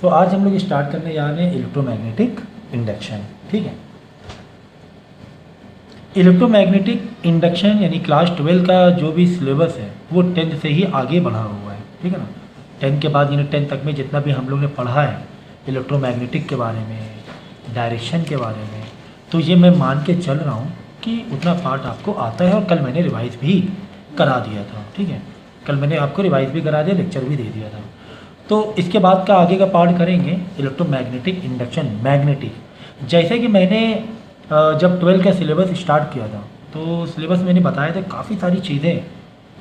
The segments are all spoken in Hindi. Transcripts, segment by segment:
तो आज हम लोग स्टार्ट करने जा रहे हैं इलेक्ट्रोमैग्नेटिक इंडक्शन। ठीक है, इलेक्ट्रोमैग्नेटिक इंडक्शन यानी क्लास 12 का जो भी सिलेबस है वो 10th से ही आगे बढ़ा हुआ है। ठीक है ना, 10th के बाद यानी 10th तक में जितना भी हम लोग ने पढ़ा है इलेक्ट्रोमैग्नेटिक के बारे में, डायरेक्शन के बारे में, तो ये मैं मान के चल रहा हूँ कि उतना पार्ट आपको आता है। और कल मैंने रिवाइज़ भी करा दिया था। ठीक है, कल मैंने आपको रिवाइज़ भी करा दिया, लेक्चर भी दे दिया था। तो इसके बाद का आगे का पार्ट करेंगे इलेक्ट्रोमैग्नेटिक इंडक्शन, मैग्नेटिक। जैसे कि मैंने जब 12 का सिलेबस स्टार्ट किया था तो सिलेबस मैंने बताया था काफ़ी सारी चीज़ें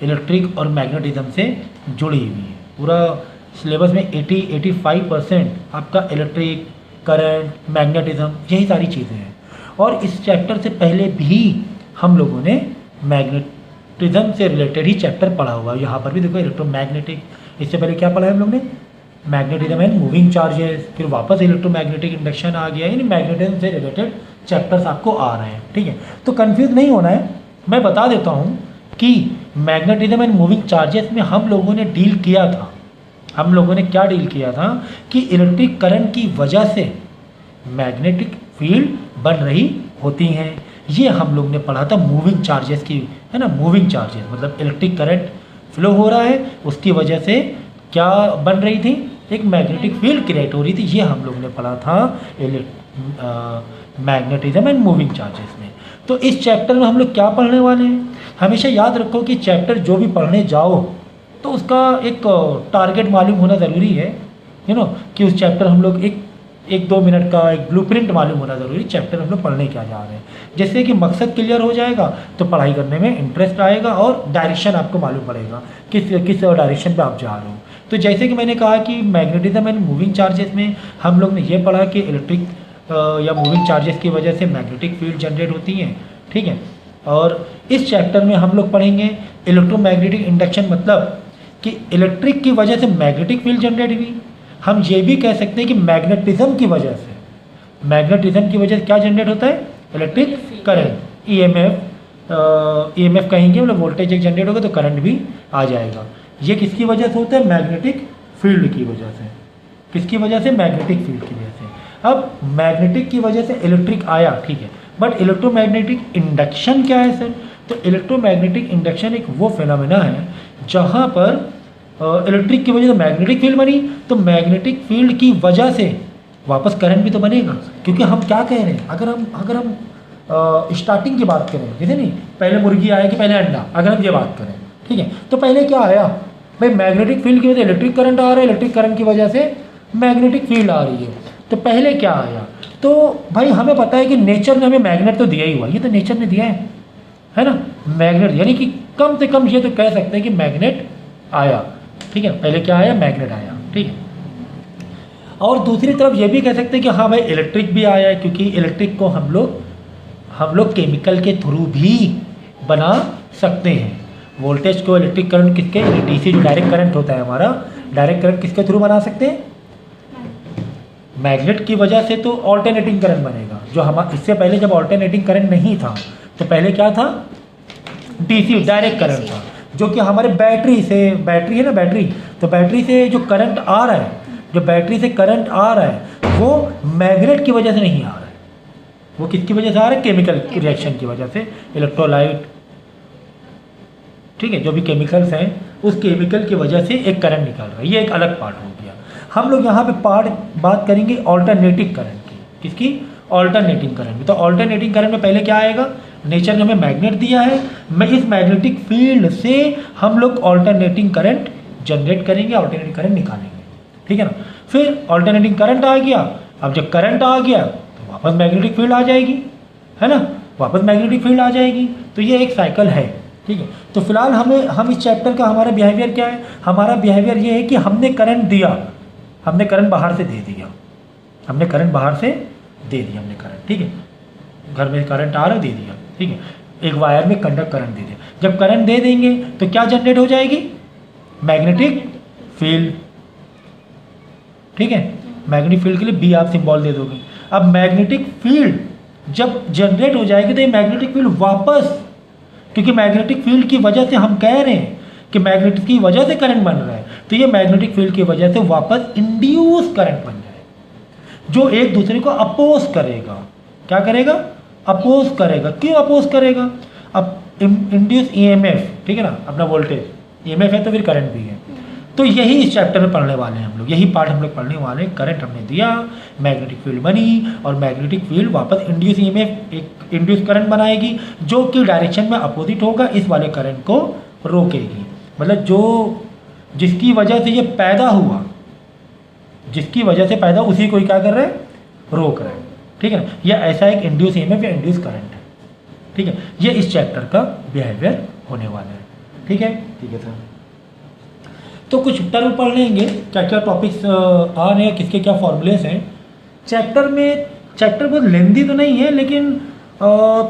इलेक्ट्रिक और मैग्नेटिज्म से जुड़ी हुई हैं। पूरा सिलेबस में 80-85% आपका इलेक्ट्रिक, करंट, मैग्नेटिज्म यही सारी चीज़ें हैं। और इस चैप्टर से पहले भी हम लोगों ने मैग्नेटिज्म से रिलेटेड ही चैप्टर पढ़ा हुआ है। यहाँ पर भी देखो इलेक्ट्रोमैग्नेटिक, इससे पहले क्या पढ़ा है हम लोग ने, मैग्नेटिज्म एंड मूविंग चार्जेस, फिर वापस इलेक्ट्रोमैग्नेटिक इंडक्शन आ गया, यानी मैग्नेटिज्म से रिलेटेड चैप्टर्स आपको आ रहे हैं। ठीक है, तो कंफ्यूज नहीं होना है, मैं बता देता हूँ कि मैग्नेटिज्म एंड मूविंग चार्जेस में हम लोगों ने डील किया था, हम लोगों ने क्या डील किया था कि इलेक्ट्रिक करंट की वजह से मैग्नेटिक फील्ड बन रही होती हैं। ये हम लोग ने पढ़ा था मूविंग चार्जेस की, है ना। मूविंग चार्जेस मतलब इलेक्ट्रिक करंट फ्लो हो रहा है, उसकी वजह से क्या बन रही थी, एक मैग्नेटिक फील्ड क्रिएट हो रही थी। ये हम लोग ने पढ़ा था मैग्नेटिज्म एंड मूविंग चार्जेस में। तो इस चैप्टर में हम लोग क्या पढ़ने वाले हैं, हमेशा याद रखो कि चैप्टर जो भी पढ़ने जाओ तो उसका एक टारगेट मालूम होना ज़रूरी है, यू नो, कि उस चैप्टर हम लोग एक 2 मिनट का एक ब्लूप्रिंट मालूम होना ज़रूरी, चैप्टर हम लोग पढ़ने क्या जा रहे हैं। जिससे कि मकसद क्लियर हो जाएगा तो पढ़ाई करने में इंटरेस्ट आएगा और डायरेक्शन आपको मालूम पड़ेगा किस डायरेक्शन पे आप जा रहे हो। तो जैसे कि मैंने कहा कि मैग्नेटिज्म एंड मूविंग चार्जेस में हम लोग ने ये पढ़ा कि इलेक्ट्रिक या मूविंग चार्जेस की वजह से मैग्नेटिक फील्ड जनरेट होती हैं। ठीक है, और इस चैप्टर में हम लोग पढ़ेंगे इलेक्ट्रोमैग्नेटिक इंडक्शन, मतलब कि इलेक्ट्रिक की वजह से मैग्नेटिक फील्ड जनरेट हुई। हम ये भी कह सकते हैं कि मैग्नेटिज्म की वजह से, मैग्नेटिज्म की वजह से क्या जनरेट होता है, इलेक्ट्रिक करंट, ईएमएफ कहेंगे, मतलब वोल्टेज एक जनरेट होगा तो करंट भी आ जाएगा। ये किसकी वजह से होता है, मैग्नेटिक फील्ड की वजह से। किसकी वजह से, मैग्नेटिक फील्ड की वजह से। अब मैग्नेटिक की वजह से इलेक्ट्रिक आया, ठीक है, बट इलेक्ट्रोमैग्नेटिक इंडक्शन क्या है सर। तो इलेक्ट्रोमैग्नेटिक इंडक्शन एक वो फिनोमेना है जहाँ पर इलेक्ट्रिक की वजह से मैग्नेटिक फील्ड बनी, तो मैग्नेटिक फील्ड की वजह से वापस करंट भी तो बनेगा। क्योंकि हम क्या कह रहे हैं, अगर हम स्टार्टिंग की बात करें, जैसे नहीं पहले मुर्गी आया कि पहले अंडा, अगर हम ये बात करें, ठीक है, तो पहले क्या आया भाई, मैग्नेटिक फील्ड की वजह से इलेक्ट्रिक करंट आ रहा है, इलेक्ट्रिक करंट की वजह से मैग्नेटिक फील्ड आ रही है। तो पहले क्या आया, तो भाई हमें पता है कि नेचर ने हमें मैग्नेट तो दिया ही हुआ, ये तो नेचर ने दिया है ना, मैग्नेट, यानी कि कम से कम ये तो कह सकते हैं कि मैग्नेट आया। ठीक है, पहले क्या आया, मैग्नेट आया। ठीक है, और दूसरी तरफ ये भी कह सकते हैं कि हाँ भाई इलेक्ट्रिक भी आया है, क्योंकि इलेक्ट्रिक को हम लोग केमिकल के थ्रू भी बना सकते हैं। वोल्टेज को, इलेक्ट्रिक करंट किसके, डीसी जो डायरेक्ट करंट होता है हमारा, डायरेक्ट करंट किसके थ्रू बना सकते हैं, मैग्नेट की वजह से तो ऑल्टरनेटिंग करंट बनेगा। जो हम इससे पहले जब ऑल्टरनेटिंग करंट नहीं था तो पहले क्या था, डीसी डायरेक्ट करंट था, जो कि हमारे बैटरी से, बैटरी है ना बैटरी, तो बैटरी से जो करंट आ रहा है, जो बैटरी से करंट आ रहा है वो मैग्नेट की वजह से नहीं आ रहा है, वो किसकी वजह से आ रहा है, केमिकल रिएक्शन की वजह से, इलेक्ट्रोलाइट, ठीक है, जो भी केमिकल्स हैं उस केमिकल की वजह से एक करंट निकल रहा है। ये एक अलग पार्ट हो गया। हम लोग यहाँ पे बात करेंगे ऑल्टरनेटिंग करंट की, किसकी, ऑल्टरनेटिंग करंट की। तो ऑल्टरनेटिंग करंट में पहले क्या आएगा, नेचर ने हमें मैग्नेट दिया है, मैं इस मैग्नेटिक फील्ड से हम लोग ऑल्टरनेटिंग करंट जनरेट करेंगे, ऑल्टरनेटिंग करंट निकालेंगे। ठीक है ना, फिर ऑल्टरनेटिंग करंट आ गया, अब जब करंट आ गया तो वापस मैग्नेटिक फील्ड आ जाएगी, है ना, वापस मैग्नेटिक फील्ड आ जाएगी। तो ये एक साइकिल है। ठीक है, तो फिलहाल हम इस चैप्टर का हमारा बिहेवियर क्या है, हमारा बिहेवियर ये है कि हमने करंट दिया, हमने करंट बाहर से दे दिया, हमने करंट बाहर से दे दिया, हमने करंट, ठीक है, घर में करंट आ रहा दे दिया, ठीक है, एक वायर में कंडक्ट करंट दे दिया। जब करंट दे देंगे तो क्या जनरेट हो जाएगी, मैग्नेटिक फील्ड। ठीक है, मैग्नेटिक फील्ड के लिए बी आप सिंबल दे दोगे। अब मैग्नेटिक फील्ड जब जनरेट हो जाएगी तो ये मैग्नेटिक फील्ड वापस, क्योंकि मैग्नेटिक फील्ड की वजह से हम कह रहे हैं कि मैग्नेटिक की वजह से करंट बन रहा है, तो ये मैग्नेटिक फील्ड की वजह से वापस इंड्यूस करंट बन जाएगा जो एक दूसरे को अपोज करेगा। क्या करेगा? अपोज करेगा। क्यों अपोज करेगा? अब इंड्यूस ईएमएफ, ठीक है ना, अपना वोल्टेज, ईएमएफ है तो फिर करंट भी है। तो यही इस चैप्टर में पढ़ने वाले हैं हम लोग, यही पार्ट हम लोग पढ़ने वाले हैं। करंट हमने दिया, मैग्नेटिक फील्ड बनी, और मैग्नेटिक फील्ड वापस इंड्यूस ईएमएफ, एक इंड्यूस करंट बनाएगी जो कि डायरेक्शन में अपोजिट होगा, इस वाले करंट को रोकेगी। मतलब जो जिसकी वजह से ये पैदा हुआ, जिसकी वजह से पैदा, उसी को क्या कर रहे हैं? रोक रहे हैं। ठीक है ना, ये ऐसा एक इंड्यूस ईएमएफ या इंड्यूस करंट है। ठीक है, ये इस चैप्टर का बिहेवियर होने वाला है। ठीक है, ठीक है सर। तो कुछ टर्म पढ़ लेंगे, क्या क्या टॉपिक्स आ रहे हैं, किसके क्या फॉर्मूलेस हैं चैप्टर में। चैप्टर बहुत लेंदी तो नहीं है, लेकिन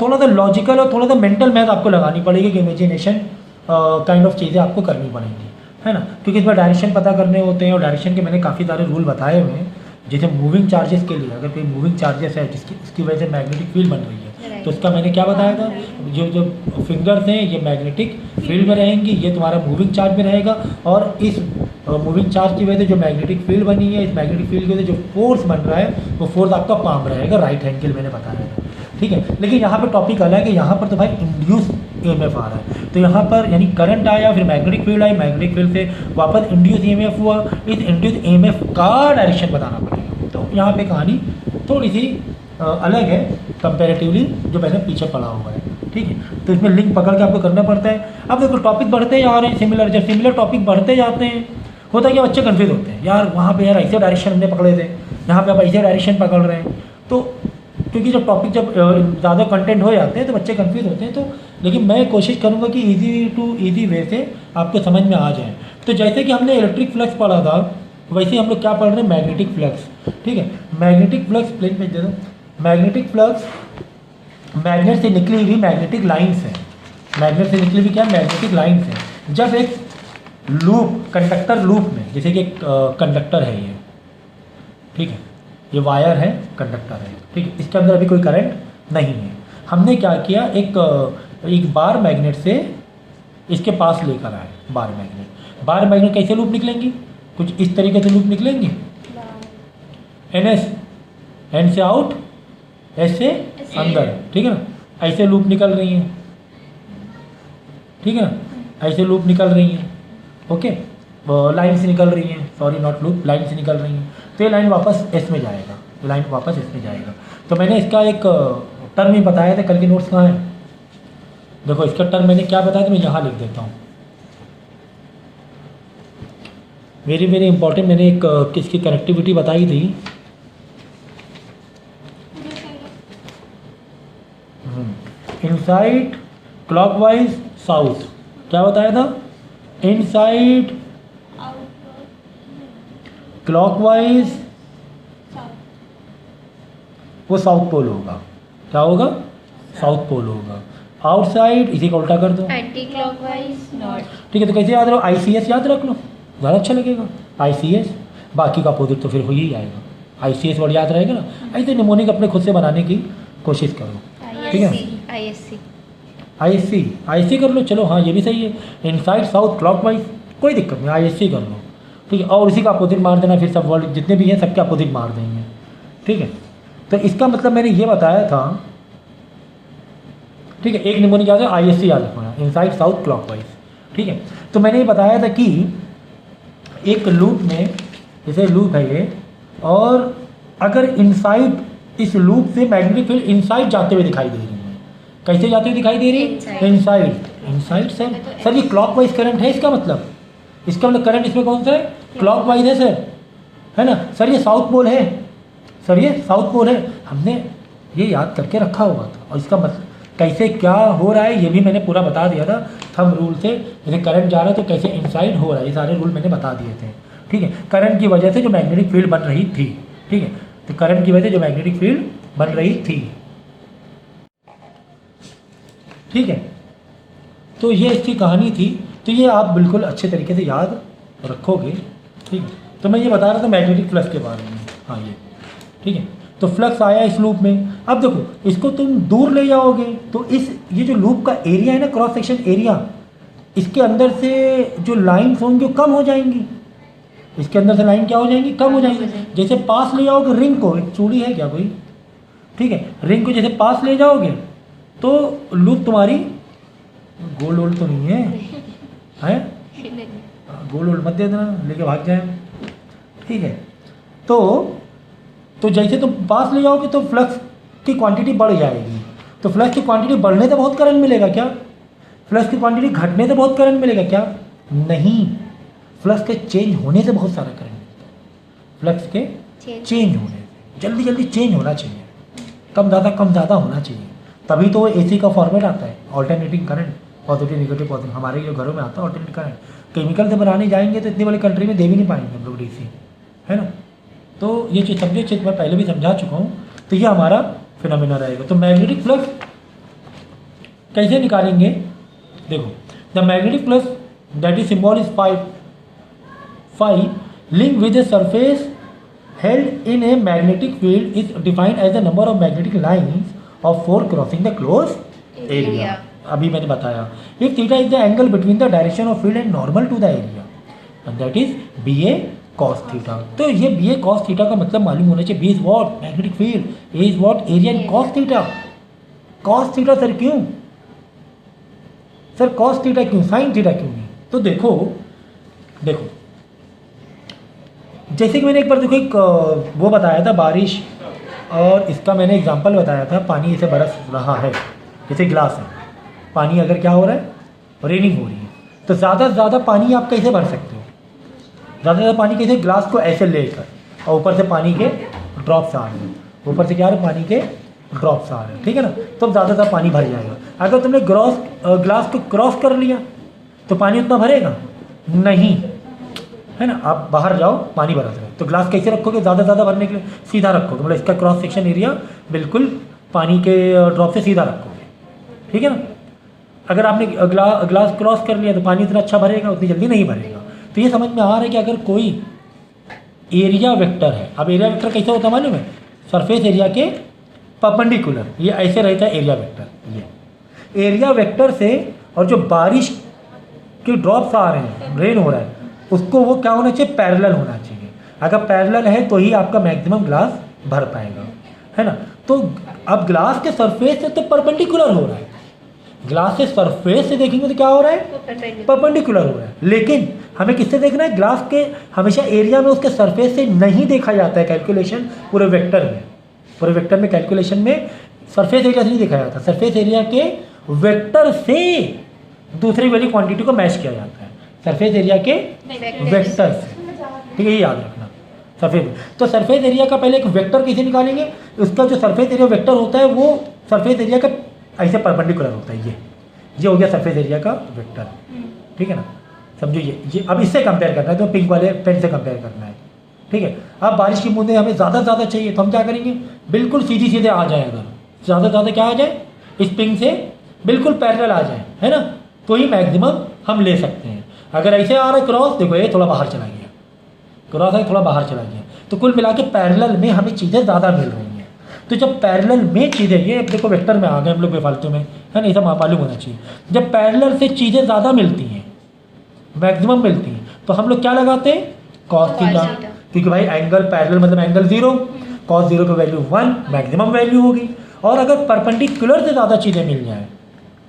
थोड़ा सा लॉजिकल और थोड़ा सा मेंटल मैथ आपको लगानी पड़ेगी, कि इमेजिनेशन काइंड ऑफ चीज़ें आपको करनी पड़ेंगी, है ना, क्योंकि इसमें डायरेक्शन पता करने होते हैं, और डायरेक्शन के मैंने काफ़ी सारे रूल बताए हुए हैं। जैसे मूविंग चार्जेस के लिए, अगर कोई मूविंग चार्जेस है इसकी वजह से मैग्नेटिक फील्ड बन रही है, तो उसका मैंने क्या बताया था, जो फिंगर्स हैं ये मैग्नेटिक फील्ड में रहेंगी, ये तुम्हारा मूविंग चार्ज में रहेगा, और इस मूविंग चार्ज की वजह से जो मैग्नेटिक फील्ड बनी है, इस मैग्नेटिक फील्ड की वजह से जो फोर्स बन रहा है, वो फोर्स आपका पाम रहेगा, राइट एंगल मैंने बताया था। ठीक है, लेकिन यहाँ पर टॉपिक अलग है, यहाँ पर तो भाई इंड्यूस ईएमएफ आ रहा है, तो यहाँ पर यानी करंट आया, फिर magnetic field I, magnetic field से वापस इंड्यूस ईएमएफ हुआ, इस इंड्यूस ईएमएफ का डायरेक्शन बताना पड़ेगा। तो यहाँ पे कहानी थोड़ी सी अलग है कंपैरेटिवली जो मैंने पीछे पढ़ा हुआ है। ठीक है, तो इसमें लिंक पकड़ के आपको करना पड़ता है। अब देखो टॉपिक बढ़ते जा रहे हैं सिमिलर, जब सिमिलर टॉपिक बढ़ते जाते हैं होता है कि बच्चे कन्फ्यूज होते हैं, यार वहाँ पे यार ऐसे डायरेक्शन हमने पकड़े थे, यहाँ पे आप ऐसे डायरेक्शन पकड़ रहे हैं। तो क्योंकि जब टॉपिक जब ज़्यादा कंटेंट हो जाते हैं तो बच्चे कन्फ्यूज होते हैं। तो लेकिन मैं कोशिश करूँगा कि ईजी टू ईजी वे से आपको समझ में आ जाए। तो जैसे कि हमने इलेक्ट्रिक फ्लक्स पढ़ा था, वैसे हम लोग क्या पढ़ रहे हैं, मैग्नेटिक फ्लक्स। ठीक है, मैग्नेटिक फ्लक्स प्लेन में दे दो। मैग्नेटिक फ्लक्स मैग्नेट से निकली हुई मैग्नेटिक लाइन्स है, मैग्नेट से निकली हुई क्या, मैग्नेटिक लाइन्स है। जब एक लूप, कंडक्टर लूप में, जैसे कि कंडक्टर है ये, ठीक है, ये वायर है, कंडक्टर है, ठीक है, इसके अंदर अभी कोई करंट नहीं है। हमने क्या किया, एक बार मैग्नेट से इसके पास लेकर आए, बार मैग्नेट कैसे लूप निकलेंगी, कुछ इस तरीके से लूप निकलेंगे, एन से आउट, एस से अंदर, ठीक है ना, ऐसे लूप निकल रही हैं, ठीक है ना, ऐसे लूप निकल रही हैं, ओके, लाइन से निकल रही हैं, सॉरी नॉट लूप, लाइन से निकल रही हैं। तो ये लाइन वापस एस में जाएगा, लाइन वापस एस में जाएगा। तो मैंने इसका एक टर्म ही बताया था, कल के नोट्स कहाँ हैं, देखो इसका टर्म मैंने क्या बताया था, मैं यहाँ लिख देता हूँ, वेरी वेरी इंपॉर्टेंट। मैंने एक किसकी कनेक्टिविटी बताई थी, इनसाइड क्लॉकवाइज साउथ, क्या बताया था, इनसाइड क्लॉकवाइज वो साउथ पोल होगा, क्या होगा, साउथ पोल होगा। आउटसाइड इसी का उल्टा कर दो, एंटी क्लॉकवाइज नॉर्थ। ठीक है, तो कैसे याद रखो, आईसीएस याद रख लो, ज़्यादा अच्छा लगेगा, आईसीएस, बाकी का अपोजिट तो फिर हो ही आएगा, आईसीएस वर्ड याद रहेगा ना। ऐसे निमोनिक अपने खुद से बनाने की कोशिश करो, ठीक है, आईएससी कर लो, चलो हाँ ये भी सही है, इनसाइड साउथ क्लॉकवाइज, कोई दिक्कत नहीं, आईएससी कर लो, ठीक है, और इसी का अपोजिट मार देना, फिर सब वर्ड जितने भी हैं सबके अपोजिट मार देंगे, ठीक है। तो इसका मतलब मैंने ये बताया था, ठीक है, एक निमोनिक याद है, आईएससी याद रखना, इनसाइड साउथ क्लॉकवाइज, ठीक है। तो मैंने ये बताया था कि एक लूप में, जैसे लूप है ये, और अगर इनसाइड, इस लूप से मैग्नेटिक फील्ड इनसाइड जाते हुए दिखाई दे रही है, कैसे जाते हुए दिखाई दे रही है, इनसाइड सर ये क्लॉकवाइज करंट है, इसका मतलब करंट इसमें कौन सा है, क्लॉकवाइज है सर, है ना सर, ये साउथ पोल है, सर ये साउथ पोल है, हमने ये याद करके रखा हुआ था। और इसका मतलब कैसे क्या हो रहा है ये भी मैंने पूरा बता दिया था थंब रूल से, जैसे करंट जा रहा है तो कैसे इनसाइड हो रहा है, ये सारे रूल मैंने बता दिए थे, ठीक है। करंट की वजह से जो मैग्नेटिक फील्ड बन रही थी, ठीक है, तो करंट की वजह से जो मैग्नेटिक फील्ड बन रही थी, ठीक है, तो ये इसकी कहानी थी। तो ये आप बिल्कुल अच्छे तरीके से याद रखोगे, ठीक है। तो मैं ये बता रहा था मैग्नेटिक फ्लक्स के बारे में, हाँ ये, ठीक है। तो फ्लक्स आया इस लूप में, अब देखो इसको तुम दूर ले जाओगे तो ये जो लूप का एरिया है ना, क्रॉस सेक्शन एरिया, इसके अंदर से जो लाइन्स होंगी वो कम हो जाएंगी, इसके अंदर से लाइन क्या हो जाएंगी, कम हो जाएंगी। जैसे पास ले जाओगे रिंग को, एक चूड़ी है क्या कोई, ठीक है, रिंग को जैसे पास ले जाओगे तो लूप तुम्हारी गोल वोल तो नहीं है, है गोल वोल मत दे देना, लेके भाग जाए, ठीक है। तो जैसे तुम पास ले जाओगे तो फ्लक्स की क्वांटिटी बढ़ जाएगी, तो फ्लक्स की क्वांटिटी बढ़ने से बहुत करंट मिलेगा क्या, फ्लक्स की क्वांटिटी घटने से बहुत करंट मिलेगा क्या, नहीं, फ्लक्स के चेंज होने से बहुत सारा करंट मिलता है, फ्लक्स के चेंज होने से, जल्दी जल्दी चेंज होना चाहिए, कम ज़्यादा होना चाहिए, तभी तो एसी का फॉर्मेट आता है, alternating current, positive negative positive, हमारे जो घरों में आता है ऑल्टरनेटिंग करंट। केमिकल से बनाने जाएंगे तो इतनी बड़ी कंट्री में दे भी नहीं पाएंगे हम लोग डीसी, है ना। तो ये चीज़ समझे, चीज़ मैं पहले भी समझा चुका हूँ। तो ये हमारा फिनोमेना रहेगा। तो मैग्नेटिक फ्लक्स कैसे निकालेंगे, देखो, the magnetic flux that is symbol is phi link with a surface held in a magnetic field is defined as the number of magnetic lines of 4 crossing the closed area. अभी मैंने बताया, if theta is the angle between the direction of field and normal to the area, and that is BA cos theta. तो ये BA cos theta का मतलब मालूम होना चाहिए, B is what magnetic field, A is what area and cos theta. cos theta sir क्यों, सर cos theta क्यों, sin theta क्यों नहीं। तो देखो जैसे कि मैंने एक बार देखो एक वो बताया था बारिश, और इसका मैंने एग्जांपल बताया था, पानी ऐसे बरस रहा है, जैसे ग्लास है, पानी अगर क्या हो रहा है, रेनिंग हो रही है, तो ज़्यादा से ज़्यादा पानी आप कैसे भर सकते हो, ज़्यादा से ज़्यादा पानी कैसे, ग्लास को ऐसे लेकर, और ऊपर से पानी के ड्रॉप्स आ रहे हैं, ऊपर से क्या आ रहे हैं, पानी के ड्रॉप्स आ रहे हैं, ठीक है ना, तो ज़्यादा से ज़्यादा पानी भर जाएगा। अगर तुमने ग्लास को क्रॉस कर लिया तो पानी उतना भरेगा नहीं, है ना। आप बाहर जाओ, पानी बरस रहा है, तो ग्लास कैसे रखोगे, ज़्यादा से ज़्यादा भरने के लिए सीधा रखोगे, मतलब इसका क्रॉस सेक्शन एरिया बिल्कुल पानी के ड्रॉप से सीधा रखोगे, ठीक है ना। अगर आपने ग्लास क्रॉस कर लिया तो पानी इतना अच्छा भरेगा, उतनी जल्दी नहीं भरेगा। तो ये समझ में आ रहा है कि अगर कोई एरिया वेक्टर है, अब एरिया वेक्टर कैसे होता है मालूम है, सरफेस एरिया के परपेंडिकुलर, ये ऐसे रहता है एरिया वेक्टर, ये एरिया वेक्टर से, और जो बारिश के ड्रॉप्स आ रहे हैं, रेन हो रहा है, उसको वो क्या होना चाहिए, पैरेलल होना चाहिए। अगर पैरेलल है तो ही आपका मैक्सिमम ग्लास भर पाएगा, है ना। तो अब ग्लास के सरफेस से तो परपेंडिकुलर हो रहा है, ग्लास से सरफेस से देखेंगे तो क्या हो रहा है, परपेंडिकुलर हो रहा है, लेकिन हमें किससे देखना है, ग्लास के हमेशा एरिया में उसके सरफेस से नहीं देखा जाता है, कैलकुलेशन पूरे वेक्टर में कैलकुलेशन में सरफेस एरिया से नहीं देखा जाता, सरफेस एरिया के वेक्टर से दूसरी वाली क्वांटिटी को मैच किया जाता है, सरफेस एरिया के वेक्टर से, ठीक है, ये याद रखना। तो सरफेस एरिया का पहले एक वेक्टर कैसे निकालेंगे, उसका जो सरफेस एरिया वेक्टर होता है वो सरफेस एरिया का ऐसे परपेंडिकुलर होता है, ये हो गया सरफेस एरिया का वेक्टर, ठीक है ना, समझो। ये अब इससे कंपेयर करना है, तो पिंक वाले पेन से कंपेयर करना है, ठीक है। अब बारिश की बूंदें हमें ज़्यादा से ज़्यादा चाहिए, तो हम क्या करेंगे, बिल्कुल सीधे आ जाए, अगर ज़्यादा से ज़्यादा क्या आ जाए, इस पिंक से बिल्कुल पैरेलल आ जाए, है ना, तो ही मैक्सिमम हम ले सकते हैं। अगर ऐसे आ रहा है क्रॉस, देखो ये थोड़ा बाहर चला गया, क्रॉस है थोड़ा बाहर चला गया, तो कुल मिला के पैरेलल में हमें चीज़ें ज़्यादा मिल रही हैं। तो जब पैरेलल में चीज़ें, ये देखो वेक्टर में आ गए हम लोग बेफालतू में, है ना, ये सब मालूम होना चाहिए। जब पैरेलल से चीज़ें ज़्यादा मिलती हैं, मैक्सिमम मिलती हैं, तो हम लोग क्या लगाते हैं, कॉस थीटा, क्योंकि भाई एंगल पैरेलल मतलब एंगल 0, कॉस 0 की वैल्यू 1 मैक्सिमम वैल्यू होगी। और अगर परपेंडिकुलर से ज़्यादा चीज़ें मिल जाए,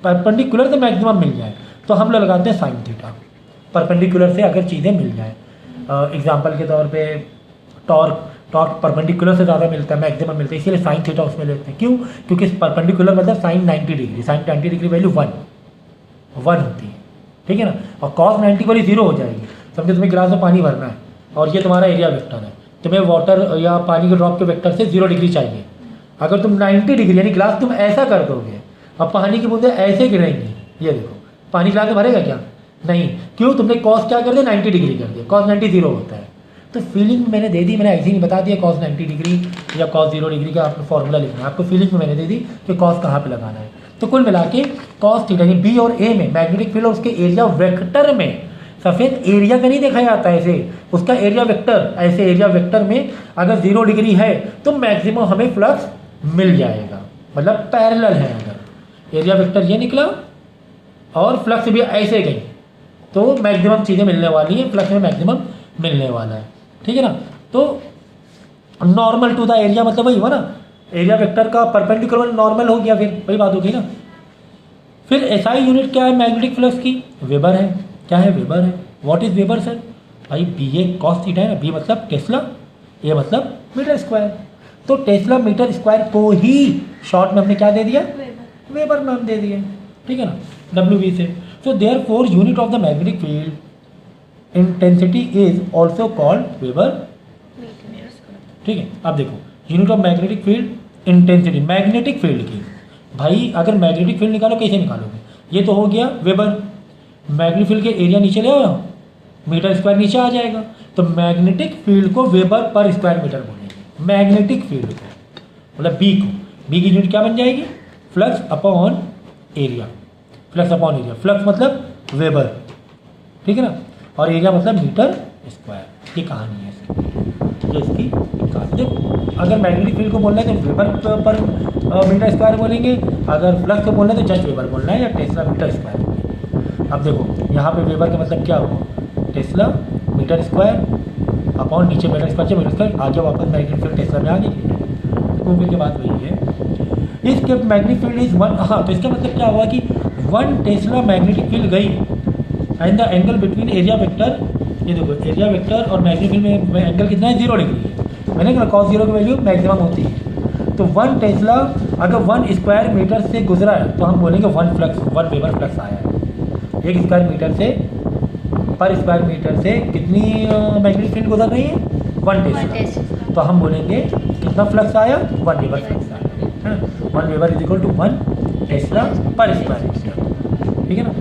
परपेंडिकुलर से मैक्सिमम मिल जाए, तो हम लोग लगाते हैं साइन थीटा, परपेंडिकुलर से अगर चीज़ें मिल जाएँ। एग्जाम्पल के तौर पे टॉर्क परपेंडिकुलर से ज़्यादा मिलता है, मैक्सिमम मिलता है, इसीलिए साइन थीटा उसमें लेते हैं। क्यों, क्योंकि परपेंडिकुलर मतलब sine 90 degree, sine 90 degree value 1 होती है, ठीक है ना। और कॉस 90 वाली 0 हो जाएगी। समझो तुम्हें गिलास में पानी भरना है और ये तुम्हारा एरिया वेक्टर है, तुम्हें वाटर या पानी के ड्रॉप के वेक्टर से 0 डिग्री चाहिए। अगर तुम 90 डिग्री यानी गिलास तुम ऐसा कर दोगे और पानी की बूंदें ऐसे गिरेंगी, ये देखो पानी गिलास में भरेगा क्या, नहीं। क्यों, तुमने कॉस क्या कर दिया, 90 डिग्री कर दिया, कॉस 90 0 होता है। तो फीलिंग मैंने दे दी, मैंने ऐसे ही नहीं बता दिया कॉस 90 डिग्री या कॉस 0 डिग्री का आपको फॉर्मूला लिखना है, आपको फीलिंग में मैंने दे दी कि कॉस कहाँ पे लगाना है। तो कुल मिला के कॉस थीटा यानी बी और ए में मैग्नेटिक फील्ड और उसके एरिया वेक्टर में, सफ़ेद एरिया का नहीं देखा जाता है ऐसे, उसका एरिया वेक्टर, ऐसे एरिया वेक्टर में अगर 0 डिग्री है तो मैक्सिमम हमें फ्लक्स मिल जाएगा, मतलब पैरेलल है। अगर एरिया वेक्टर ये निकला और फ्लक्स भी ऐसे गई तो मैक्सिमम चीज़ें मिलने वाली है, फ्लक्स में मैक्सिमम मिलने वाला है, ठीक है ना। तो नॉर्मल टू द एरिया मतलब वही हुआ ना, एरिया वेक्टर का परपेंडिकुलर नॉर्मल हो गया, फिर वही बात होगी ना। फिर एसआई यूनिट क्या है मैग्नेटिक फ्लक्स की? वेबर है। क्या है? वेबर है। What is weber sir? भाई बी ए कॉस थीटा है ना, बी मतलब टेस्ला, ए मतलब मीटर स्क्वायर। तो टेस्ला मीटर स्क्वायर को ही शॉर्ट में हमने क्या दे दिया? वेबर नाम दे दिया, ठीक है ना, डब्ल्यू बी से। So therefore unit of the magnetic field intensity is also called weber, ठीक है। अब देखो unit of magnetic field intensity magnetic field की, भाई अगर मैग्नेटिक फील्ड निकालो कैसे निकालोगे? ये तो हो गया वेबर, मैग्नेटिक फील्ड के एरिया नीचे ले आओ, मीटर स्क्वायर नीचे आ जाएगा, तो मैग्नेटिक फील्ड को वेबर पर स्क्वायर मीटर बोलेंगे। मैग्नेटिक फील्ड को मतलब बी को, बी की यूनिट क्या बन जाएगी? Flux upon area, flux upon area, flux मतलब वेबर, ठीक है ना, और एरिया मतलब मीटर स्क्वायर। ये कहानी है इसकी, ये इसकी कहानी। जब अगर मैग्नेटिक फील्ड को बोलना है तो वेबर पर मीटर स्क्वायर बोलेंगे, अगर फ्लक्स को बोलना है तो जस्ट वेबर बोलना है या टेस्ला मीटर स्क्वायर बोलेंगे। अब देखो यहाँ पे वेबर का मतलब क्या होगा? टेस्ला मीटर स्क्वायर अपॉन नीचे मीटर स्क्वायर से मीटर स्क्वायर, आगे वापस मैग्नेटिक फील्ड टेस्ला में आ गई। तो फिर की बात वही है, इसके मैग्नेटिक फील्ड इज वन। हाँ, तो इसका मतलब क्या हुआ कि वन टेस्ला मैग्नेटिक फील्ड गई and the angle between area vector, ये देखो एरिया वेक्टर और मैग्नेटिक फील्ड में एंगल कितना है? 0 डिग्री है। मैंने कहा कॉस 0 की वैल्यू मैक्सिमम होती है। तो वन टेस्ला अगर 1 स्क्वायर मीटर से गुजरा है तो हम बोलेंगे 1 फ्लक्स, 1 वेबर फ्लक्स आया है। 1 स्क्वायर मीटर से पर स्क्वायर मीटर से कितनी मैग्नेटिक फील्ड गुजर रही है? 1 टेस्ला। तो हम बोलेंगे कितना फ्लक्स आया? 1 वेबर फ्लक्स आया, है ना। 1 weber is equal to 1 tesla पर स्क्वायर मीटर, ठीक है ना।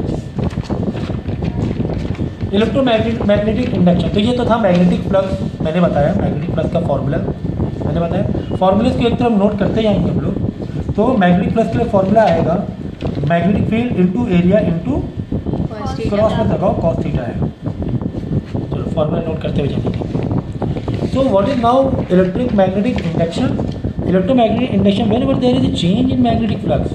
इलेक्ट्रोमैग्नेटिक इंडक्शन, तो ये तो था मैग्नेटिक फ्लक्स, मैंने बताया मैग्नेटिक फ्लक्स का फॉर्मूला मैंने बताया। फॉर्मूले की एक तरफ नोट करते जाएंगे हम लोग। तो मैग्नेटिक फ्लक्स के लिए फॉर्मूला आएगा magnetic field into area into cross में लगाओ कॉस थीटा आएगा। चलो फॉर्मूला नोट करते हुए जाएंगे। So what is now electric magnetic induction? Electromagnetic induction whenever there is a change in magnetic flux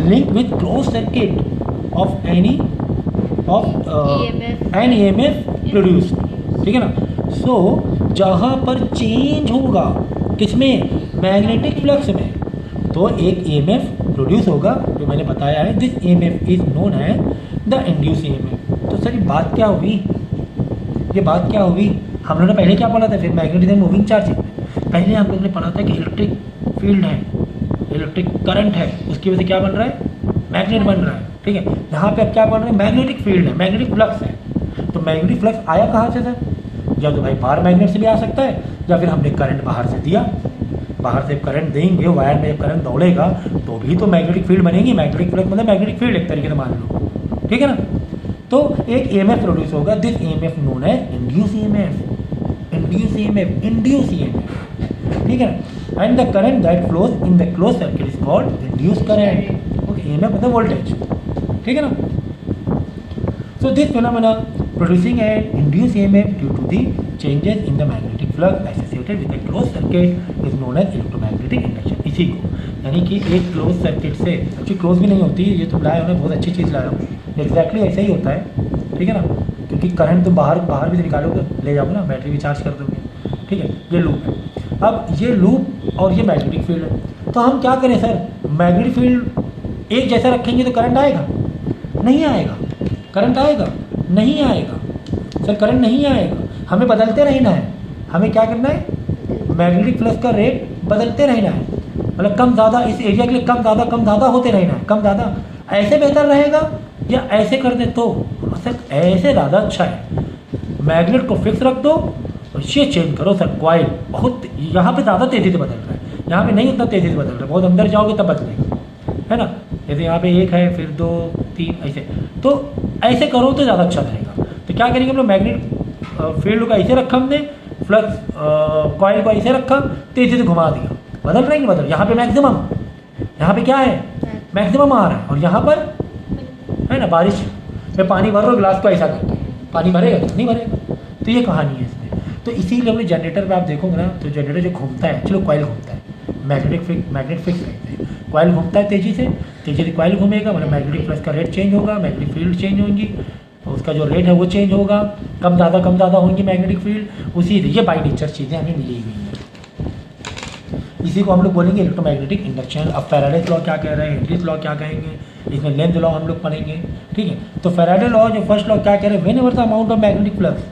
link with close circuit of any an EMF produce, ठीक है ना। सो जहाँ पर चेंज होगा किसमें? मैग्नेटिक फ्लक्स में, तो एक EMF प्रोड्यूस होगा जो मैंने बताया है। This EMF is known as the induce EMF। तो सर ये बात क्या हुई? ये बात क्या हुई? हम लोगों ने पहले क्या पढ़ा था? फिर मैग्नेटिज्म मूविंग चार्ज। पहले हम लोग ने पढ़ा था कि इलेक्ट्रिक फील्ड है, इलेक्ट्रिक करंट है, उसकी वजह से क्या बन रहा है? मैग्नेट बन रहा है, ठीक है। यहाँ पे अब क्या बन रहा है? मैग्नेटिक फील्ड है, मैग्नेटिक फ्लक्स है। तो मैग्नेटिक फ्लक्स आया कहाँ से सर? या तो भाई बाहर मैग्नेट से भी आ सकता है, या फिर हमने करंट बाहर से दिया। बाहर से करंट देंगे, वायर में जब करंट दौड़ेगा तो भी तो मैग्नेटिक फील्ड बनेगी। मैग्नेटिक फ्लक्स मतलब मैग्नेटिक फील्ड एक तरीके से मान लो, ठीक है ना। तो एक EMF प्रोड्यूस होगा, दिस EMF नोन है induce EMF, induce EMF, induce EMF, ठीक है ना। And the current that flows in the close circuit is called induce current. Okay, EMF मतलब वोल्टेज, ठीक है ना। So this phenomena producing an induced EMF due to the changes in the magnetic flux associated with a closed circuit is known as electromagnetic induction। इसी को यानी कि एक क्लोज सर्किट से, एक्चुअली क्लोज भी नहीं होती, ये तुम लाए हो ना, बहुत अच्छी चीज़ लाए हो, एग्जैक्टली ऐसा ही होता है, ठीक है ना। क्योंकि करंट तुम बाहर भी निकालोगे, ले जाओगे ना, बैटरी भी चार्ज कर दोगे, ठीक है। ये लूप है। अब ये लूप और ये मैग्नेटिक फील्ड है, तो हम क्या करें सर? मैग्नेटिक फील्ड एक जैसा रखेंगे तो करंट आएगा? नहीं आएगा। करंट आएगा? नहीं आएगा सर, करंट नहीं आएगा। हमें बदलते रहना है। हमें क्या करना है? मैग्नेटिक फ्लक्स का रेट बदलते रहना है, मतलब कम ज़्यादा, इस एरिया के लिए कम ज़्यादा होते रहना है, कम ज़्यादा। ऐसे बेहतर रहेगा या ऐसे कर दे? तो सर ऐसे ज़्यादा अच्छा है। मैग्नेट को फिक्स रख दो और ये चेंज करो सर। कॉइल बहुत यहाँ पे ज़्यादा तेज़ी से बदल रहा है, यहाँ पे नहीं उतना तेज़ी से बदल रहा है, बहुत अंदर जाओगे तब बदलेगा, है ना। जैसे यहाँ पे 1 है, फिर 2 3 ऐसे, तो ऐसे करो तो ज़्यादा अच्छा रहेगा। तो क्या करेंगे हम लोग? मैग्नेट फील्ड को ऐसे रखा हमने, फ्लक्स कॉइल को ऐसे रखा, तेज़ी से घुमा दिया, बदल रहे हैं बदल। यहाँ पे मैक्सिमम, यहाँ पे क्या है? मैक्सिमम आ रहा है, और यहाँ पर है ना, बारिश में पानी भर रहा हो, ग्लास को ऐसा करके पानी भरेगा क्या? नहीं भरेगा। तो ये कहानी है इसमें। तो इसीलिए हमने जनरेटर में आप देखोगे ना, तो जनरेटर जो घूमता है, चलो कॉइल घूमता है, मैग्नेट फिक्स रहते हैं, कॉइल घूमता है तेज़ी से कॉइल घूमेगा, मतलब मैग्नेटिक फ्लक्स का रेट चेंज होगा, मैग्नेटिक फील्ड चेंज होंगी, और उसका जो रेट है वो चेंज होगा, कम ज़्यादा होंगी मैग्नेटिक फील्ड, उसी ये बाई नेचर चीज़ें हमें मिली हुई हैं। इसी को हम लोग बोलेंगे इलेक्ट्रोमैग्नेटिक इंडक्शन। अब फैराडेज लॉ क्या कह रहे हैं, हेनरीज लॉ क्या कहेंगे, इसमें लेंथ लॉ हम लोग पढ़ेंगे, ठीक है। तो फैराडे लॉ जो फर्स्ट लॉ क्या कह रहे हैं, whenever the amount of magnetic flux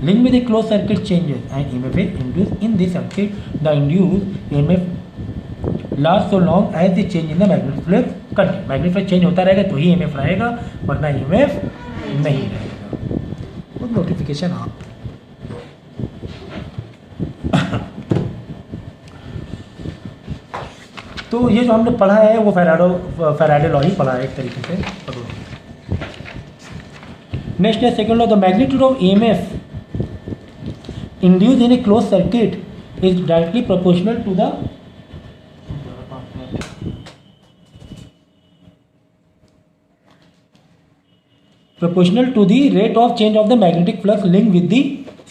link with a close circuit changes and EMF is induced in this circuit, the induced EMF last so long as the change in the magnetic flux continue. Magnetic flux change होता रहेगा तो ही ईएमएफ रहेगा, वरना ईएमएफ नहीं रहेगा। वो नोटिफिकेशन आप तो ये जो हमने पढ़ा है वो फैराडे लॉ ही पढ़ा है एक तरीके से। नेक्स्ट है second law, the magnitude of EMF induced in a close circuit is directly proportional to the rate of change of the magnetic flux link with the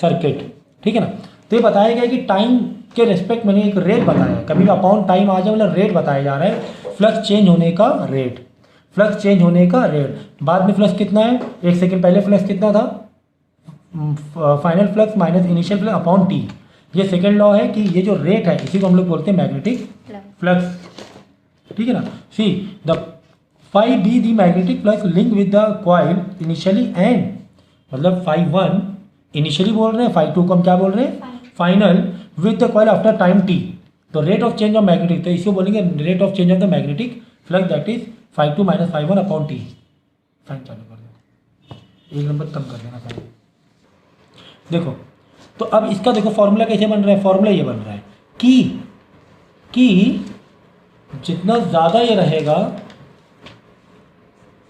circuit, ठीक है ना। तो ये बताया गया कि टाइम के रेस्पेक्ट में एक रेट बताया, कभी भी अपॉन टाइम आ जाए मतलब रेट बताया जा रहा है, फ्लक्स चेंज होने का रेट, फ्लक्स चेंज होने का रेट। बाद में फ्लक्स कितना है, एक सेकंड पहले फ्लक्स कितना था, final flux minus initial flux upon T. ये सेकंड लॉ है कि ये जो रेट है इसी को हम लोग बोलते हैं मैग्नेटिक फ्लक्स, ठीक है ना। See the phi B the magnetic flux link with the coil initially and, मतलब फाई 1 इनिशियली बोल रहे हैं, फाई 2 को हम क्या बोल रहे हैं, final with the coil after time T. तो rate of change of magnetic, तो इसको बोलेंगे rate of change of the magnetic flux that is phi 2 minus phi 1 upon T. Sign चालू कर दो, एक नंबर कम कर देना साइन। देखो तो अब इसका देखो फॉर्मूला कैसे बन रहा है, फॉर्मूला ये बन रहा है कि जितना ज़्यादा ये रहेगा,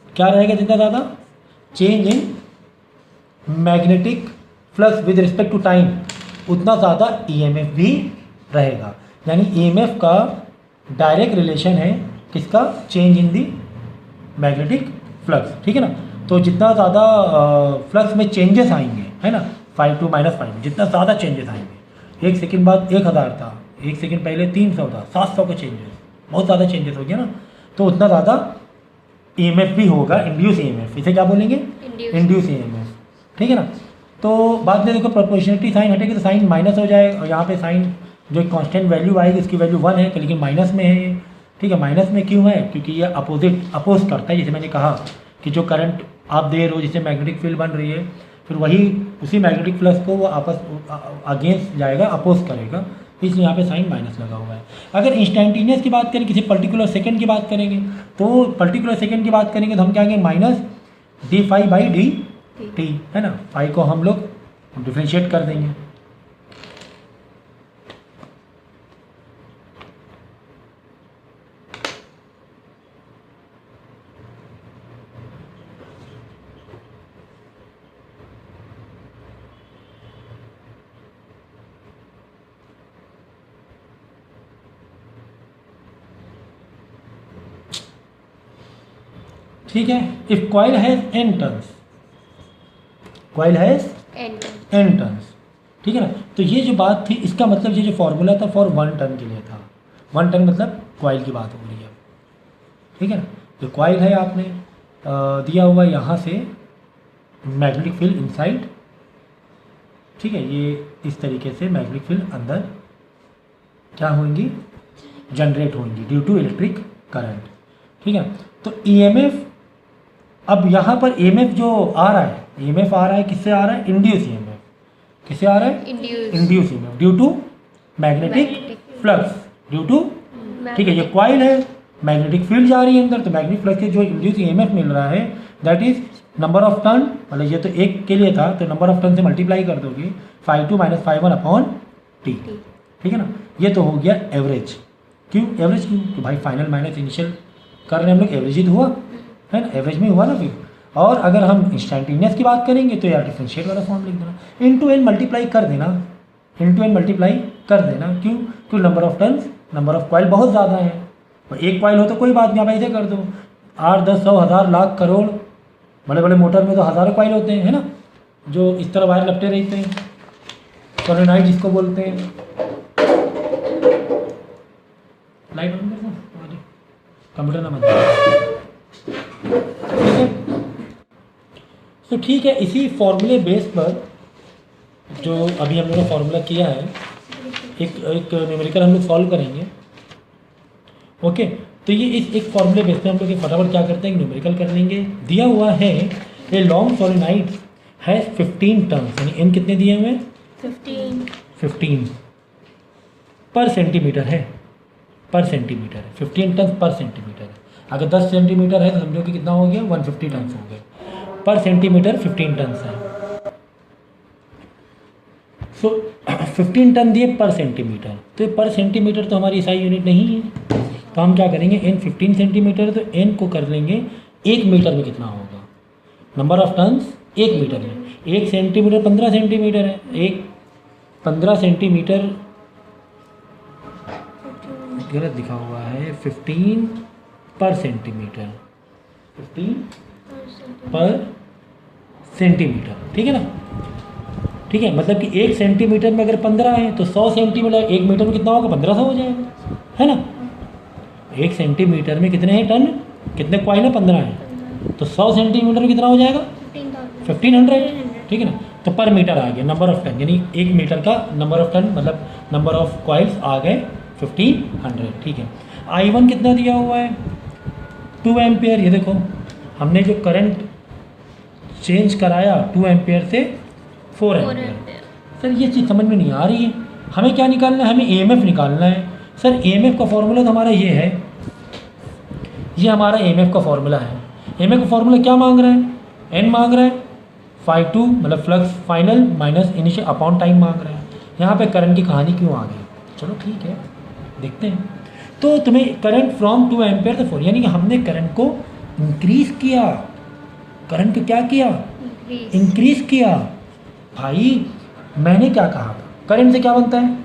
क्या रहेगा, जितना ज़्यादा change in magnetic flux with respect to time, उतना ज़्यादा ईएमएफ भी रहेगा। यानी ईएमएफ का डायरेक्ट रिलेशन है किसका, change in the magnetic flux, ठीक है ना। तो जितना ज़्यादा फ्लक्स में चेंजेस आएंगे, है ना, 5 माइनस 5 जितना ज़्यादा चेंजेस आएंगे, एक सेकंड बाद 1000 था, एक सेकंड पहले 300 था, 700 के चेंजेस, बहुत ज़्यादा चेंजेस हो गया ना, तो उतना ज़्यादा ईएमएफ भी होगा, इंड्यूस ईएमएफ। इसे क्या बोलेंगे, इंड्यूस ईएमएफ, ठीक है ना। तो बाद में देखो प्रोपोर्शनलिटी साइन हटेगी तो साइन माइनस हो जाएगा, और यहाँ पे साइन जो एक कांस्टेंट वैल्यू आएगी उसकी वैल्यू 1 है, लेकिन माइनस में है ये, ठीक है। माइनस में क्यों है, क्योंकि ये अपोज करता है, जैसे मैंने कहा कि जो करंट आप दे रहे हो, जिससे मैग्नेटिक फील्ड बन रही है, फिर वही उसी मैग्नेटिक फ्लक्स को वो आपस अगेंस्ट जाएगा, अपोज करेगा, इसलिए यहाँ पे साइन माइनस लगा हुआ है। अगर इंस्टेंटेनियस की बात करें, किसी पर्टिकुलर सेकंड की बात करेंगे, तो पर्टिकुलर सेकंड की बात करेंगे तो हम क्या कहेंगे, minus d phi by d t, है ना। फाई को हम लोग डिफ्रेंशिएट कर देंगे। ठीक है। If coil has an turns, coil has an turns, ठीक है ना। तो ये जो बात थी, इसका मतलब ये जो फॉर्मूला था फॉर 1 टर्न के लिए था। 1 टर्न मतलब कॉइल की बात हो रही है, ठीक है ना। तो कॉइल है, आपने दिया हुआ यहाँ से मैग्नेटिक फील्ड इनसाइड, ठीक है। ये इस तरीके से मैग्नेटिक फील्ड अंदर क्या होंगी, जनरेट होंगी ड्यू टू इलेक्ट्रिक करंट, ठीक है। तो ईएमएफ, अब यहाँ पर ईएमएफ जो आ रहा है, ईएमएफ आ रहा है किससे आ रहा है, इंड्यूस ईएमएफ, किससे आ रहा है, induce EMF due to magnetic flux, due to, ठीक है। ये कॉइल है, मैग्नेटिक फील्ड जा रही है अंदर, तो मैग्नेटिक फ्लक्स से जो इंड्यूस ईएमएफ मिल रहा है that is number of turn, मतलब ये तो एक के लिए था तो नंबर ऑफ टर्न से मल्टीप्लाई कर दोगे, phi 2 minus phi 1 upon T, ठीक है ना। ये तो हो गया एवरेज। क्यों एवरेज, क्यों, तो भाई फाइनल माइनस इनिशियल कर रहे हैं हम लोग, एवरेज ही तो हुआ है ना, एवरेज में हुआ ना फिर। और अगर हम इंस्टेंटेनियस की बात करेंगे तो यार डिफरेंशिएट वाला फॉर्म लिख देना, इनटू एन मल्टीप्लाई कर देना, इनटू एन मल्टीप्लाई कर देना। क्यों, क्योंकि number of turns, number of coil बहुत ज़्यादा है। और एक कॉइल हो तो कोई बात नहीं, आप ऐसे कर दो, 8, 10, 100, 1000, लाख, करोड़, बड़े बड़े मोटर में तो हज़ारों कॉइल होते हैं, है ना, जो इस तरह वायर लपटे रहते हैं, सोलेनॉइड जिसको बोलते हैं। लाइट बंद कर दो, कंप्यूटर ना बंद। ठीक है, तो ठीक है, इसी फॉर्मूले बेस पर जो अभी हम लोगों ने फॉर्मूला किया है, एक न्यूमेरिकल हम लोग सॉल्व करेंगे। ओके, तो ये इस एक फॉर्मूले बेस पे हम लोग ये फटाफट क्या करते हैं, न्यूमेरिकल कर लेंगे। दिया हुआ है ए लॉन्ग सोलेनाइड है 15 टर्न्स, यानी एन कितने दिए हुए हैं, 15 पर सेंटीमीटर है, पर सेंटीमीटर है, 15 टन पर सेंटीमीटर है। अगर 10 सेंटीमीटर है तो समझो कि कितना हो गया, 150 टन हो गए। पर सेंटीमीटर 15 टन है। सो 15 टन दिए पर सेंटीमीटर, तो पर सेंटीमीटर तो हमारी SI यूनिट नहीं है, तो हम क्या करेंगे, n 15 सेंटीमीटर, तो n को कर लेंगे 1 मीटर में कितना होगा, नंबर ऑफ टन्स 1 मीटर में। 1 सेंटीमीटर 15 सेंटीमीटर है, एक 15 सेंटीमीटर गलत लिखा हुआ है, 15 पर सेंटीमीटर, 15 पर सेंटीमीटर, ठीक है ना। ठीक है, मतलब कि 1 सेंटीमीटर में अगर 15 है तो 100 सेंटीमीटर 1 मीटर में कितना होगा, 1500 हो जाएगा, है ना। 1 सेंटीमीटर में कितने हैं टन, कितने कॉइल है, 15 है, तो 100 सेंटीमीटर में कितना हो जाएगा, 1500, ठीक है ना। तो पर मीटर आ गया नंबर ऑफ टन, यानी 1 मीटर का नंबर ऑफ टन मतलब नंबर ऑफ कॉइल्स आ गए 1500, ठीक है। I1 कितना दिया हुआ है, 2 एम्पियर। ये देखो हमने जो करंट चेंज कराया 2 एम्पियर से 4 एम्पियर। सर ये चीज़ समझ में नहीं आ रही है, हमें क्या निकालना है, हमें EMF निकालना है। सर EMF का फॉर्मूला तो हमारा ये है, ये हमारा EMF का फॉर्मूला है। EMF का फॉर्मूला क्या मांग रहा है, n मांग रहा है, φ2 मतलब flux final minus initial upon time मांग रहा है। यहाँ पे करंट की कहानी क्यों आ गई, चलो ठीक है देखते हैं। तो तुम्हें करंट फ्रॉम 2 एम्पियर से 4, यानी कि हमने करंट को इंक्रीज किया, करंट को क्या किया, इंक्रीज किया। भाई मैंने क्या कहा, करंट से क्या बनता है,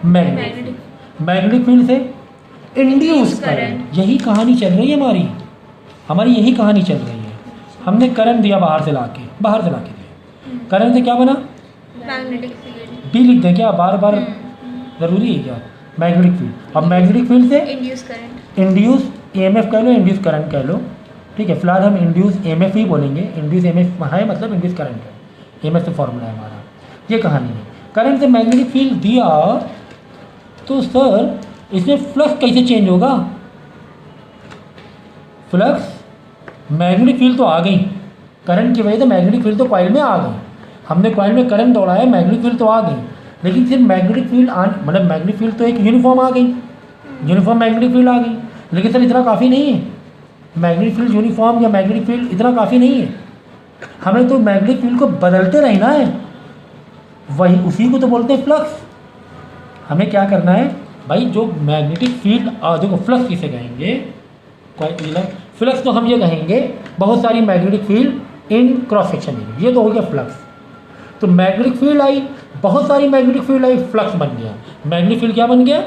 मैग्नेटिक, मैग्नेटिक फील्ड से इंड्यूस करंट। यही कहानी चल रही है हमारी यही कहानी चल रही है। हमने करंट दिया बाहर से लाके दिया, करंट से क्या बना, मैग्नेटिक फील्ड, बी लिख दें क्या, बार बार ज़रूरी है क्या, मैग्नेटिक फील्ड। अब मैग्नेटिक फील्ड से इंड्यूस करंट, इंड्यूस EMF कह लो, इंड्यूस करंट कह लो, ठीक है। फिलहाल हम इंड्यूस EMF ही बोलेंगे, इंड्यूस EMF है मतलब इंड्यूस करंट है, EMF से फॉर्मूला है हमारा, ये कहानी है। करंट से मैग्नेटिक फील्ड दिया तो सर इसमें फ्लक्स कैसे चेंज होगा, फ्लक्स मैग्नेटिक फील्ड तो आ गई, करंट की वजह से मैग्नेटिक फील्ड तो कॉइल में आ गई, हमने कॉइल में करंट दौड़ाया, मैग्नेटिक फील्ड तो आ गई, लेकिन सिर्फ मैग्नेटिक फील्ड मतलब मैग्नेटिक फील्ड तो एक यूनिफॉर्म आ गई, यूनिफॉर्म मैग्नेटिक फील्ड आ गई। लेकिन सर इतना काफ़ी नहीं है, मैग्नेटिक फील्ड यूनिफॉर्म या मैग्नेटिक फील्ड इतना काफ़ी नहीं है, हमें तो मैग्नेटिक फील्ड को बदलते रहना है, वही उसी को तो बोलते हैं फ्लक्स। हमें क्या करना है भाई, जो मैग्नेटिक फील्ड देखो फ्लक्स किसे कहेंगे, फ्लक्स तो हम ये कहेंगे बहुत सारी मैग्नेटिक फील्ड इन क्रॉस सेक्शन एरिया, ये तो हो गया फ्लक्स। तो मैग्नेटिक फील्ड आई, बहुत सारी मैग्नेटिक फील्ड आई, फ्लक्स बन गया, मैग्नेटिक फील्ड क्या बन गया,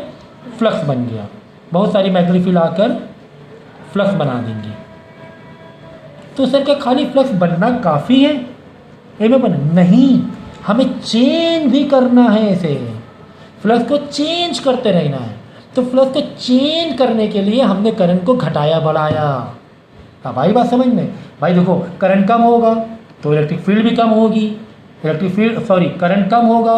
फ्लक्स बन गया, बहुत सारी मैग्नेटिक फील्ड आकर फ्लक्स बना देंगी। तो सर क्या खाली फ्लक्स बनना काफ़ी है, एम बन नहीं, हमें चेंज भी करना है, इसे फ्लक्स को चेंज करते रहना है। तो फ्लक्स को चेंज करने के लिए हमने करंट को घटाया बढ़ाया। अब आई बात समझ में, भाई देखो करंट कम होगा तो इलेक्ट्रिक फील्ड भी कम होगी, करंट कम होगा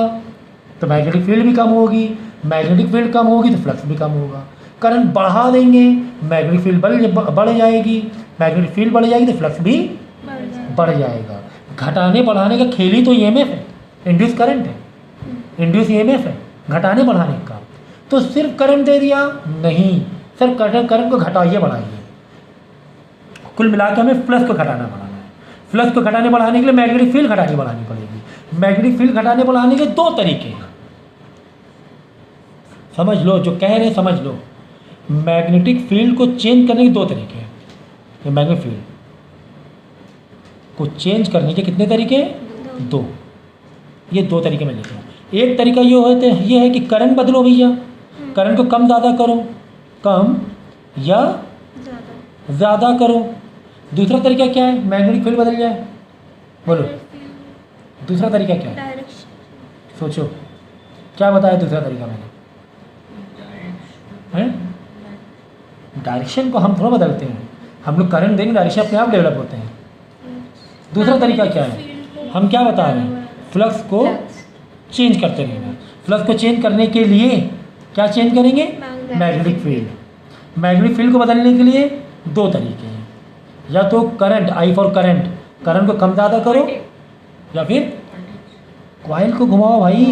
तो मैग्नेटिक फील्ड भी कम होगी, मैग्नेटिक फील्ड कम होगी तो फ्लक्स भी कम होगा। करंट बढ़ा देंगे, मैग्नेटिक फील्ड बढ़ जाएगी, मैग्नेटिक फील्ड बढ़ जाएगी तो फ्लक्स भी बढ़ जाएगा। घटाने बढ़ाने का खेल ही तो EMF है, इंड्यूस करंट है, इंड्यूस EMF है, घटाने बढ़ाने का। तो सिर्फ करंट दे दिया नहीं, सर करंट को घटाइए बढ़ाइए, कुल मिला के हमें फ्लक्स को घटाना बढ़ाना है। फ्लक्स को घटाने बढ़ाने के लिए मैग्नेटिक फील्ड घटानी बढ़ानी पड़ेगी। मैग्नेटिक फील्ड घटाने बढ़ाने के 2 तरीके हैं, समझ लो जो कह रहे हैं समझ लो। मैग्नेटिक फील्ड को चेंज करने के 2 तरीके हैं, ये मैग्नेटिक फील्ड को चेंज करने के कितने तरीके हैं, 2। ये 2 तरीके में लिखे हैं। एक तरीका ये है कि करंट बदलो भैया, करंट को कम ज़्यादा करो, कम या ज़्यादा करो। दूसरा तरीका क्या है, मैग्नेटिक फील्ड बदल जाए, बोलो दूसरा तरीका क्या है, सोचो क्या बताया दूसरा तरीका मैंने, डायरेक्शन को हम थोड़ा बदलते हैं, हम लोग करंट देंगे डायरेक्शन अपने आप डेवलप होते हैं। दूसरा तरीका क्या है, हम क्या बता रहे हैं, फ्लक्स को चेंज करते रहेंगे। फ्लक्स को चेंज करने के लिए क्या चेंज करेंगे, मैग्नेटिक फील्ड। मैग्नेटिक फील्ड को बदलने के लिए दो तरीके हैं, या तो current, I for current, current को कम ज़्यादा करो, या फिर कॉइल को घुमाओ भाई,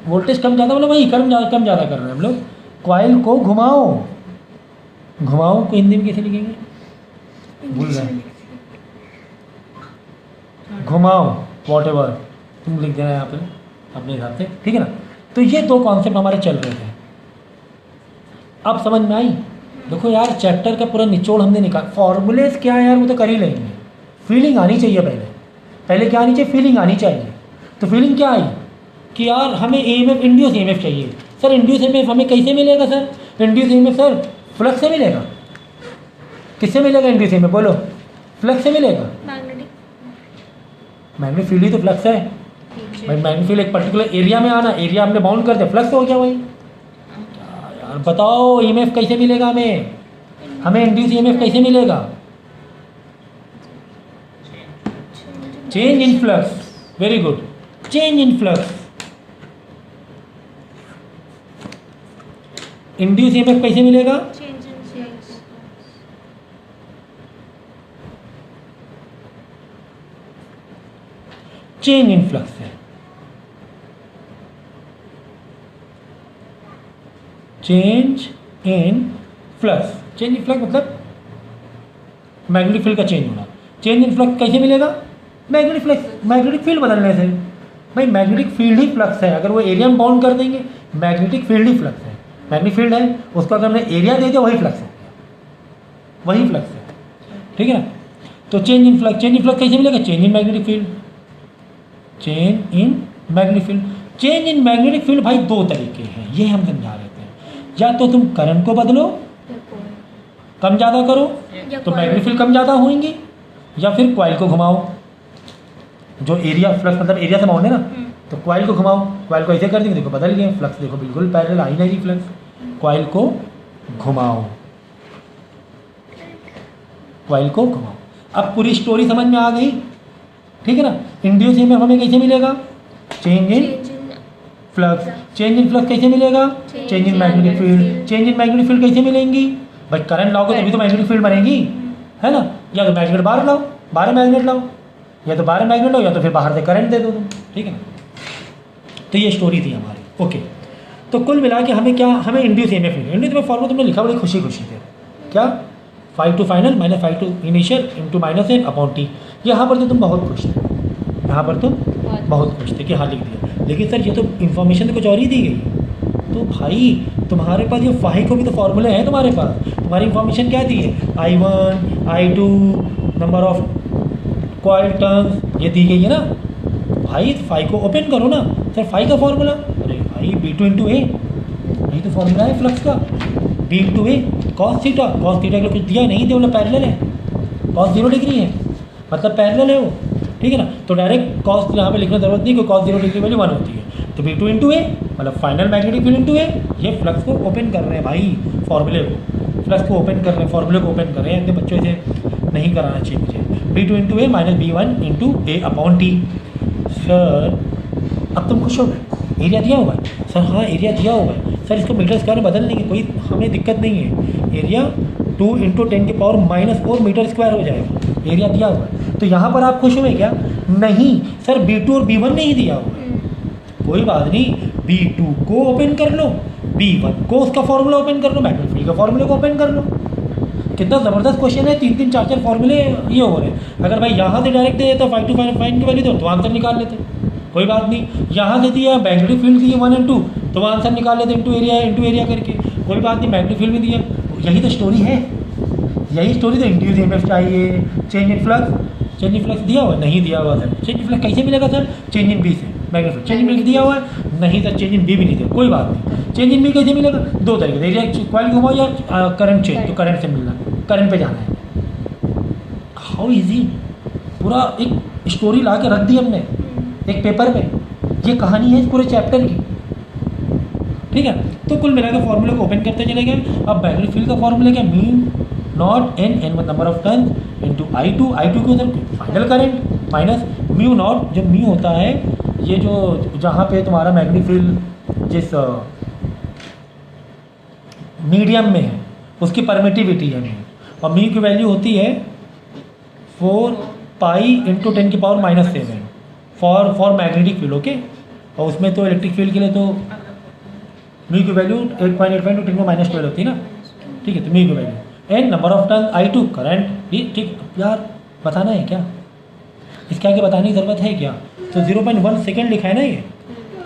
वोल्टेज कम ज़्यादा मतलब वही कम ज़्यादा कर रहे हैं हम लोग, कॉइल को घुमाओ। घुमाओ को हिंदी में कैसे लिखेंगे, भूल गए, घुमाओ, वॉट एवर तुम लिख देना यहाँ पे अपने हिसाब से, ठीक है ना। तो ये दो कॉन्सेप्ट हमारे चल रहे थे, अब समझ में आई। देखो यार चैप्टर का पूरा निचोड़ हमने निकाल, फॉर्मूलेस क्या है यार वो तो कर ही लेंगे, फीलिंग आनी चाहिए पहले क्या आनी चाहिए, फीलिंग आनी चाहिए। तो फीलिंग क्या आई कि यार हमें EMF, इंड्यूस EMF चाहिए। सर इंड्यूस EMF हमें कैसे मिलेगा sir, induce EMF sir flux से मिलेगा। किससे मिलेगा इंड्यूस EMF, बोलो, फ्लक्स से मिलेगा। मैग्नेटिक फील्ड ही तो फ्लक्स है भाई। मैग्नेटिक फील्ड एक पर्टिकुलर एरिया में आना, एरिया हमने बाउंड कर दिया, फ्लक्स हो गया भाई। यार बताओ EMF कैसे मिलेगा हमें इंड्यूस EMF कैसे मिलेगा, change in flux, very good, change in flux. Induce EMF कैसे मिलेगा, चेंज इन फ्लक्स है। Change in flux, change in flux मतलब मैग्नेटिक फील्ड का चेंज होना। चेंज इन फ्लक्स कैसे मिलेगा, मैग्नेटिक फ्लक्स, मैग्नेटिक फील्ड बदलने से भाई। मैग्नेटिक फील्ड ही फ्लक्स है, अगर वो एरिया में बाउंड कर देंगे, मैग्नेटिक फील्ड ही फ्लक्स है। मैग्नेटिक फील्ड है, उसको अगर हमने एरिया दे दिया वही फ्लक्स है, वही फ्लक्स है, ठीक है ना। तो change in flux, change in flux कैसे मिलेगा, change in magnetic field, change in magnetic field. Change in magnetic field भाई दो तरीके हैं, ये हम समझा लेते हैं। या तो तुम करंट को बदलो, कम ज़्यादा करो तो मैग्नेटिक फील्ड कम ज़्यादा होंगी, या फिर कॉइल को घुमाओ, जो एरिया फ्लक्स मतलब एरिया से बाउंड है ना, तो कॉइल को घुमाओ, कॉइल को ऐसे कर देंगे, देखो बदल गए फ्लक्स, देखो बिल्कुल पैरेलल आई नहीं फ्लक्स। कॉइल को घुमाओ, कॉइल को घुमाओ। अब पूरी स्टोरी समझ में आ गई, ठीक है ना। इंड्यूस EMF हमें कैसे मिलेगा, change in flux. Change in flux कैसे मिलेगा, change in magnetic field. Change in magnetic field कैसे मिलेंगी भाई, करंट लाओगे तभी तो मैग्नेटिक फील्ड बनेगी, है ना। या तो मैग्नेट बाहर लाओ, बाहर मैग्नेट लाओ, या तो बाहर मैग्नेट लाओ, या तो फिर बाहर से करंट दे दो तुम, ठीक है ना। तो ये स्टोरी थी हमारी, ओके। तो कुल मिला के हमें क्या, हमें इंड्यूस EMF मिलेगा। इंड्यूस EMF फॉर्मूला तुमने लिखा बड़ी खुशी खुशी से, क्या, phi two final minus phi two initial into minus एक अपॉन टी। यहाँ पर तो तुम बहुत खुश थे, यहाँ पर तुम बहुत खुश थे कि हाँ लिख दिया, लेकिन सर ये तो इन्फॉर्मेशन तो कुछ और ही दी गई। तो भाई तुम्हारे पास ये फाइव को भी तो फॉर्मूले हैं तुम्हारे पास, तुम्हारी इन्फॉर्मेशन क्या दी है, I1 I2 number of coil turns ये दी गई है ना भाई। फाइव को ओपन करो ना, सर फाइव का फॉर्मूला, अरे भाई B2 इंटू ए, यही तो फॉर्मूला है फ्लक्स का, B इंटू ए कॉस थीटा। कॉस थीटा के कुछ दिया नहीं, दिया मतलब पैरेलल है, कॉस 0 डिग्री है मतलब पैरेलल है वो, ठीक है ना। तो डायरेक्ट कॉस यहाँ पे लिखने जरूरत नहीं, क्योंकि कॉस 0 डिग्री वैल्यू 1 होती है। तो B2 इंटू ए मतलब फाइनल मैग्नेटिक फील्ड इंटू ए, ये फ्लक्स को ओपन कर रहे हैं भाई, फॉर्मूले को, फ्लक्स को ओपन कर रहे हैं, फॉर्मूले को ओपन कर रहे हैं। इतने बच्चों से नहीं कराना चाहिए मुझे। B2 इंटू ए माइनस B1 इंटू ए अपॉन टी। सर अब तुम खुश हो गए, एरिया दिया हुआ है सर, हाँ एरिया दिया हुआ है सर, इसको मीटर स्क्वायर में बदल लेंगे, कोई हमें दिक्कत नहीं है। एरिया 2 इंटू 10⁻⁻4 मीटर स्क्वायर हो जाएगा, एरिया दिया हुआ है। तो यहाँ पर आप खुश हुए क्या, नहीं सर B2 और B1 नहीं दिया हुआ है, कोई बात नहीं, B2 को ओपन कर लो, B1 को उसका फॉर्मूला ओपन कर लो, मैग्नेटिक फील्ड का फॉर्मूले को ओपन कर लो। कितना ज़बरदस्त क्वेश्चन है, 3-3 4-4 फॉर्मूले ये हो रहे हैं। अगर भाई यहाँ से डायरेक्ट दे तो 5 to 5 की वैल्यू दो तो आंसर निकाल लेते, कोई बात नहीं। यहाँ से दिया मैग्नेटिक फील्ड दिए 1 और 2 तो आंसर निकाल लेते इंटू एरिया करके, कोई बात नहीं। मैग्नेटिक फील्ड में दिया, यही तो स्टोरी है, यही स्टोरी। तो इंड्यूस EMF चाहिए, change in flux, change in flux दिया हुआ नहीं दिया हुआ सर, चेंज इन फ्लक्स कैसे मिलेगा सर, चेंज इन बी से, magnetic field change in B दिया हुआ है नहीं सर, चेंज इन बी भी नहीं दिया, कोई बात नहीं। चेंज इन बी कैसे मिलेगा, दो तरीके से, एरिया कॉइल घुमाओ या करंट चेंज, तो करंट से मिलना, करंट पे जाना है। हाउ इजी, पूरा एक स्टोरी ला के रख दी हमने एक पेपर में, ये कहानी है इस पूरे चैप्टर की, ठीक है। तो कुल मिलाकर फॉर्मूले को ओपन करते चले गए। अब मैग्नेटिक फील्ड का फॉर्मूला क्या, mu not an number of turn into I2 के उधर final current minus mu naught, जब म्यू होता है ये जो जहाँ पे तुम्हारा मैग्नेटिक फील्ड जिस मीडियम में है उसकी परमिटिविटी है म्यू, और म्यू की वैल्यू होती है 4 pi into 10⁻⁻7 for magnetic field. Okay, और उसमें तो इलेक्ट्रिक फील्ड के लिए तो म्यू की वैल्यू 8.85 × 10⁻12 होती है ना, ठीक है। तो म्यू की value N number of turn I2 current, ये ठीक यार बताना है क्या, इसके आगे बताने की ज़रूरत है क्या? तो 0.1 सेकेंड लिखा है ना ये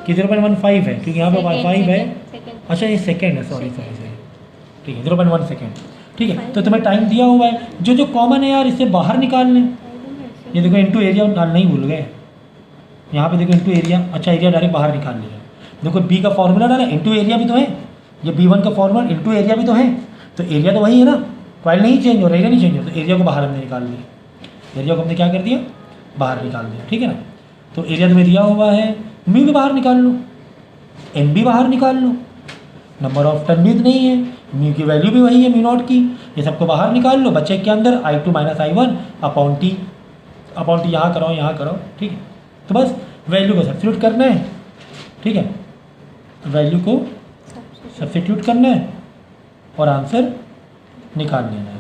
कि 0.15 है, क्योंकि यहाँ पे 5 है। अच्छा ये सेकेंड है, सॉरी, ठीक है 0.1 सेकेंड, ठीक है। तो तुम्हें टाइम दिया हुआ है, जो कॉमन है यार इससे बाहर निकाल लें। ये देखो इंटू एरिया डालना ही भूल गए, यहाँ पे देखो इंटू एरिया, अच्छा एरिया डायरेक्ट बाहर निकाल लिया। देखो बी का फॉर्मूला डाला, इंटू एरिया भी तो है, ये B1 का फॉर्मूला इंटू एरिया भी तो है, तो एरिया तो वही है ना, कॉइल नहीं चेंज हो रहा, एरिया नहीं चेंज हो, तो एरिया को बाहर हमने निकाल लिया, एरिया को हमने क्या कर दिया, बाहर निकाल दिया, ठीक है ना। तो एरिया तुम्हें दिया हुआ है, म्यू भी बाहर निकाल लो, एम भी बाहर निकाल लो, नंबर ऑफ टर्न म्यू नहीं है, म्यू की वैल्यू भी वही है म्यू नॉट की, ये सबको बाहर निकाल लो, बच्चे के अंदर I2 - I1 अपॉन टी यहाँ करो, ठीक है। तो बस वैल्यू को सब्स्टिट्यूट करना है, ठीक है, वैल्यू को सब्स्टिट्यूट करना है और आंसर निकाल लेना है,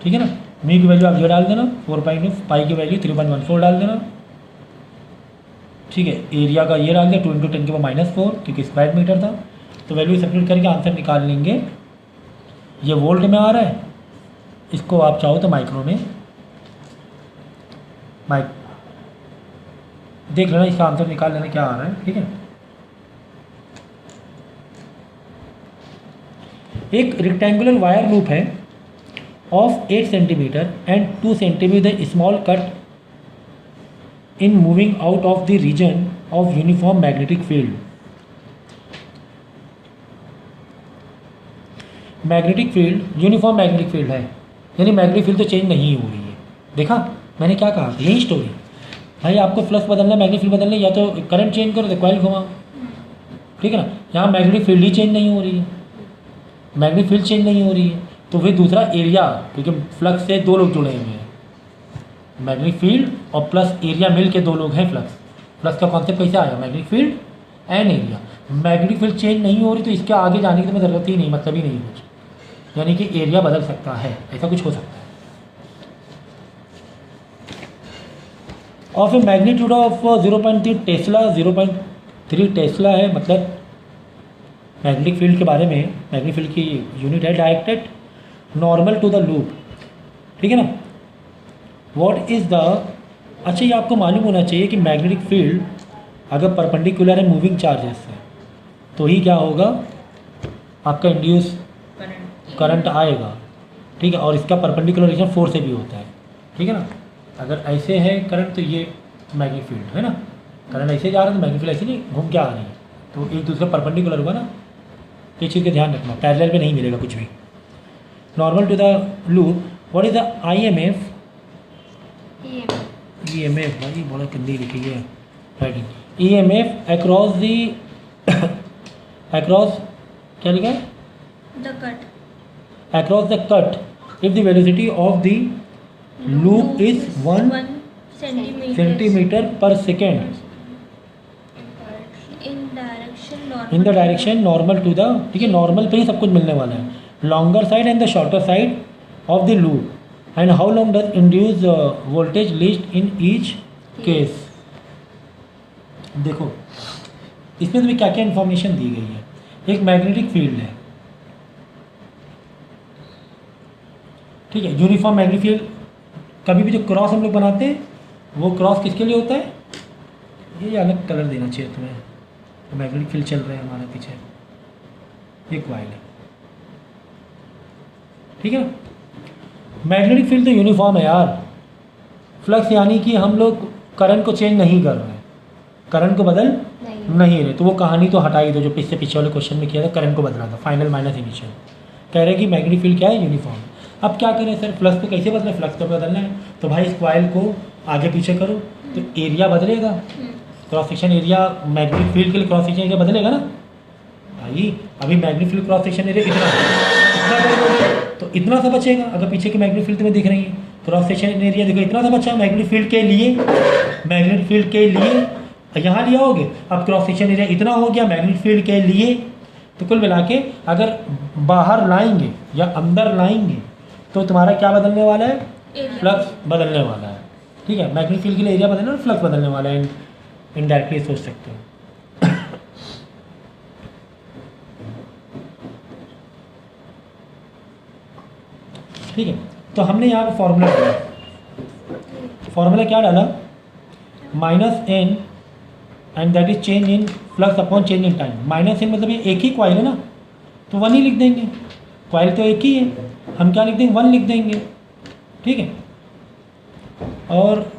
ठीक है ना। म्यू की वैल्यू आप ये डाल देना 4 पाई की वैल्यू 3.14 डाल देना, ठीक है। एरिया का ये डाल दिया 2 × 10⁻⁻4 क्योंकि स्क्वायर मीटर था, तो वैल्यू सब्स्टिट्यूट करके आंसर निकाल लेंगे। ये वोल्ट में आ रहा है, इसको आप चाहो तो माइक्रो में देख लेना, इसका आंसर निकाल लेना क्या आ रहा है, ठीक है। एक रेक्टेंगुलर वायर लूप है of 8 centimetre and 2 centimetre small cut in moving out of the region of uniform magnetic field. Magnetic field uniform magnetic field है, यानी मैग्नेटिक फील्ड तो चेंज नहीं हो रही है। देखा मैंने क्या कहा, यही स्टोरी भाई, आपको फ्लक्स बदलना, मैग्नेटिक फील्ड बदलना, या तो करंट चेंज करो तो कॉइल घुमाओ, ठीक है ना। यहाँ मैग्नेटिक फील्ड ही चेंज नहीं हो रही है, मैग्नेटिक फील्ड चेंज नहीं हो रही है, तो फिर दूसरा एरिया, क्योंकि फ्लक्स से दो लोग जुड़े हुए हैं, मैग्नेटिक फील्ड और प्लस एरिया मिल के दो लोग हैं फ्लक्स का कॉन्सेप्ट कैसे आया, magnetic field and area. Magnetic field change नहीं हो रही तो इसके आगे जाने की तो ज़रूरत ही नहीं, मतलब ही नहीं कुछ, यानी कि एरिया बदल सकता है, ऐसा कुछ हो सकता है। Of a magnitude of 0.3 tesla, 0.3 tesla है, मतलब मैग्नेटिक फील्ड के बारे में, मैग्नेटिक फील्ड की यूनिट है directed normal to the loop, ठीक है ना। व्हाट इज़ द, अच्छा ये आपको मालूम होना चाहिए कि मैग्नेटिक फील्ड अगर परपेंडिकुलर है मूविंग चार्जेस से तो ही क्या होगा, आपका इंड्यूस करंट आएगा, ठीक है। और इसका परपेंडिकुलर रिलेशन 4 से भी होता है, ठीक है ना। अगर ऐसे है करंट तो ये मैग्नेटिक फील्ड है ना, करंट ऐसे जा रहा है तो मैग्नेटिक फील्ड ऐसे नहीं घूम के आ रही है, तो एक दूसरे परपेंडिकुलर होगा ना, ये चीज़ का ध्यान रखना, पैरेलल पे नहीं मिलेगा कुछ भी। Normal to the loop, what is the IMF, EMF भाई बड़ा गंदी लिखी है writing, EMF across the across क्या लिखा है, the cut, across the cut if the velocity of the loop is 1 centimeter per second in the direction normal to the, ठीक है, नॉर्मल पे ही सब कुछ मिलने वाला है, longer side and the shorter side of the loop and how long does induce voltage list in each case. देखो इसमें तुम्हें क्या क्या इन्फॉर्मेशन दी गई है। एक मैग्नेटिक फील्ड है, ठीक है, यूनिफॉर्म मैग्नेटिक फील्ड। कभी भी जो क्रॉस हम लोग बनाते हैं वो क्रॉस किसके लिए होता है, ये अलग कलर देना चाहिए तुम्हें, तो मैग्नेटिक फील्ड चल रहा है हमारे पीछे, ये कॉइल है, ठीक है ना। मैग्नेटिक फील्ड तो यूनिफॉर्म है यार, फ्लक्स यानी कि हम लोग करंट को चेंज नहीं कर रहे हैं, करंट को बदल नहीं रहे, तो वो कहानी तो हटा ही दो जो पीछे वाले क्वेश्चन में किया था, करंट को बदला था, फाइनल माइनस इनिशियल। कह रहे कि मैग्नेटिक फील्ड क्या है, यूनिफॉर्म। अब क्या करें सर, फ्लक्स को कैसे बदलें, फ्लक्स को बदलना है तो भाई इस कॉइल को आगे पीछे करो तो एरिया बदलेगा, cross section area magnetic field के लिए क्रॉस सेक्शन एरिया बदलेगा ना भाई। अभी magnetic field cross section area कितना है इतना कर दोगे तो इतना सा बचेगा। अगर पीछे के मैग्नेटिक फील्ड तुम्हें दिख रही है, क्रॉस सेक्शन एरिया देखो इतना सा बचा मैग्नेटिक फील्ड के लिए, मैग्नेटिक फील्ड के लिए यहाँ लिया होगे। अब क्रॉस सेक्शन एरिया इतना हो गया मैग्नेटिक फील्ड के लिए। तो कुल मिला के अगर बाहर लाएंगे या अंदर लाएंगे तो तुम्हारा क्या बदलने वाला है, फ्लक्स बदलने वाला है। ठीक है, मैग्नेटिक फील्ड के लिए एरिया बदलना और फ्लक्स बदलने वाला है, इनडायरेक्टली सोच सकते हो। ठीक है, तो हमने यहाँ पे फॉर्मूला डाला, फॉर्मूला क्या डाला, minus N and that is change in flux upon change in time. Minus N मतलब ये एक ही कॉइल है ना, तो 1 ही लिख देंगे, कॉइल तो एक ही है, हम क्या लिख देंगे 1 लिख देंगे। ठीक है, और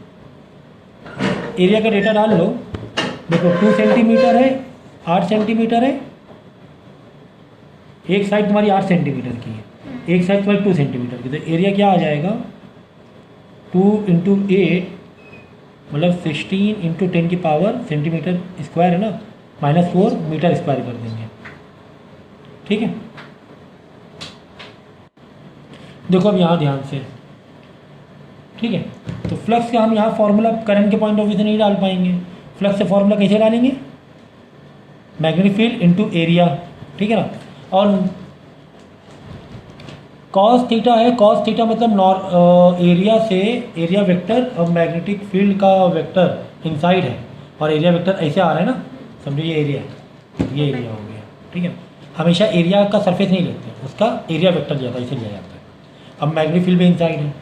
एरिया का डेटा डाल लो। देखो 2 सेंटीमीटर है, 8 सेंटीमीटर है, एक साइड तुम्हारी 8 सेंटीमीटर की है, एक साइड तुम्हारी 2 सेंटीमीटर की, तो एरिया क्या आ जाएगा 2 × 8 मतलब 16 × 10 की पावर सेंटीमीटर स्क्वायर है ना, -4 मीटर स्क्वायर कर देंगे। ठीक है, देखो अब यहाँ ध्यान से। ठीक है, तो फ्लक्स का हम यहाँ फॉर्मूला करंट के पॉइंट ऑफ व्यू से नहीं डाल पाएंगे। फ्लक्स से फॉर्मूला कैसे डालेंगे, मैग्नेटिक फील्ड इनटू एरिया। ठीक है ना, और कॉस थीटा है, कॉस थीटा मतलब एरिया से एरिया वेक्टर और मैग्नेटिक फील्ड का वेक्टर इनसाइड है, और एरिया वेक्टर ऐसे आ रहा है ना, समझो ये एरिया है, ये एरिया हो गया। ठीक है, हमेशा एरिया का सरफेस नहीं लेते, उसका एरिया वेक्टर लिया था, इसे लिया जाता है। अब मैग्नेटिक फील्ड भी इनसाइड है,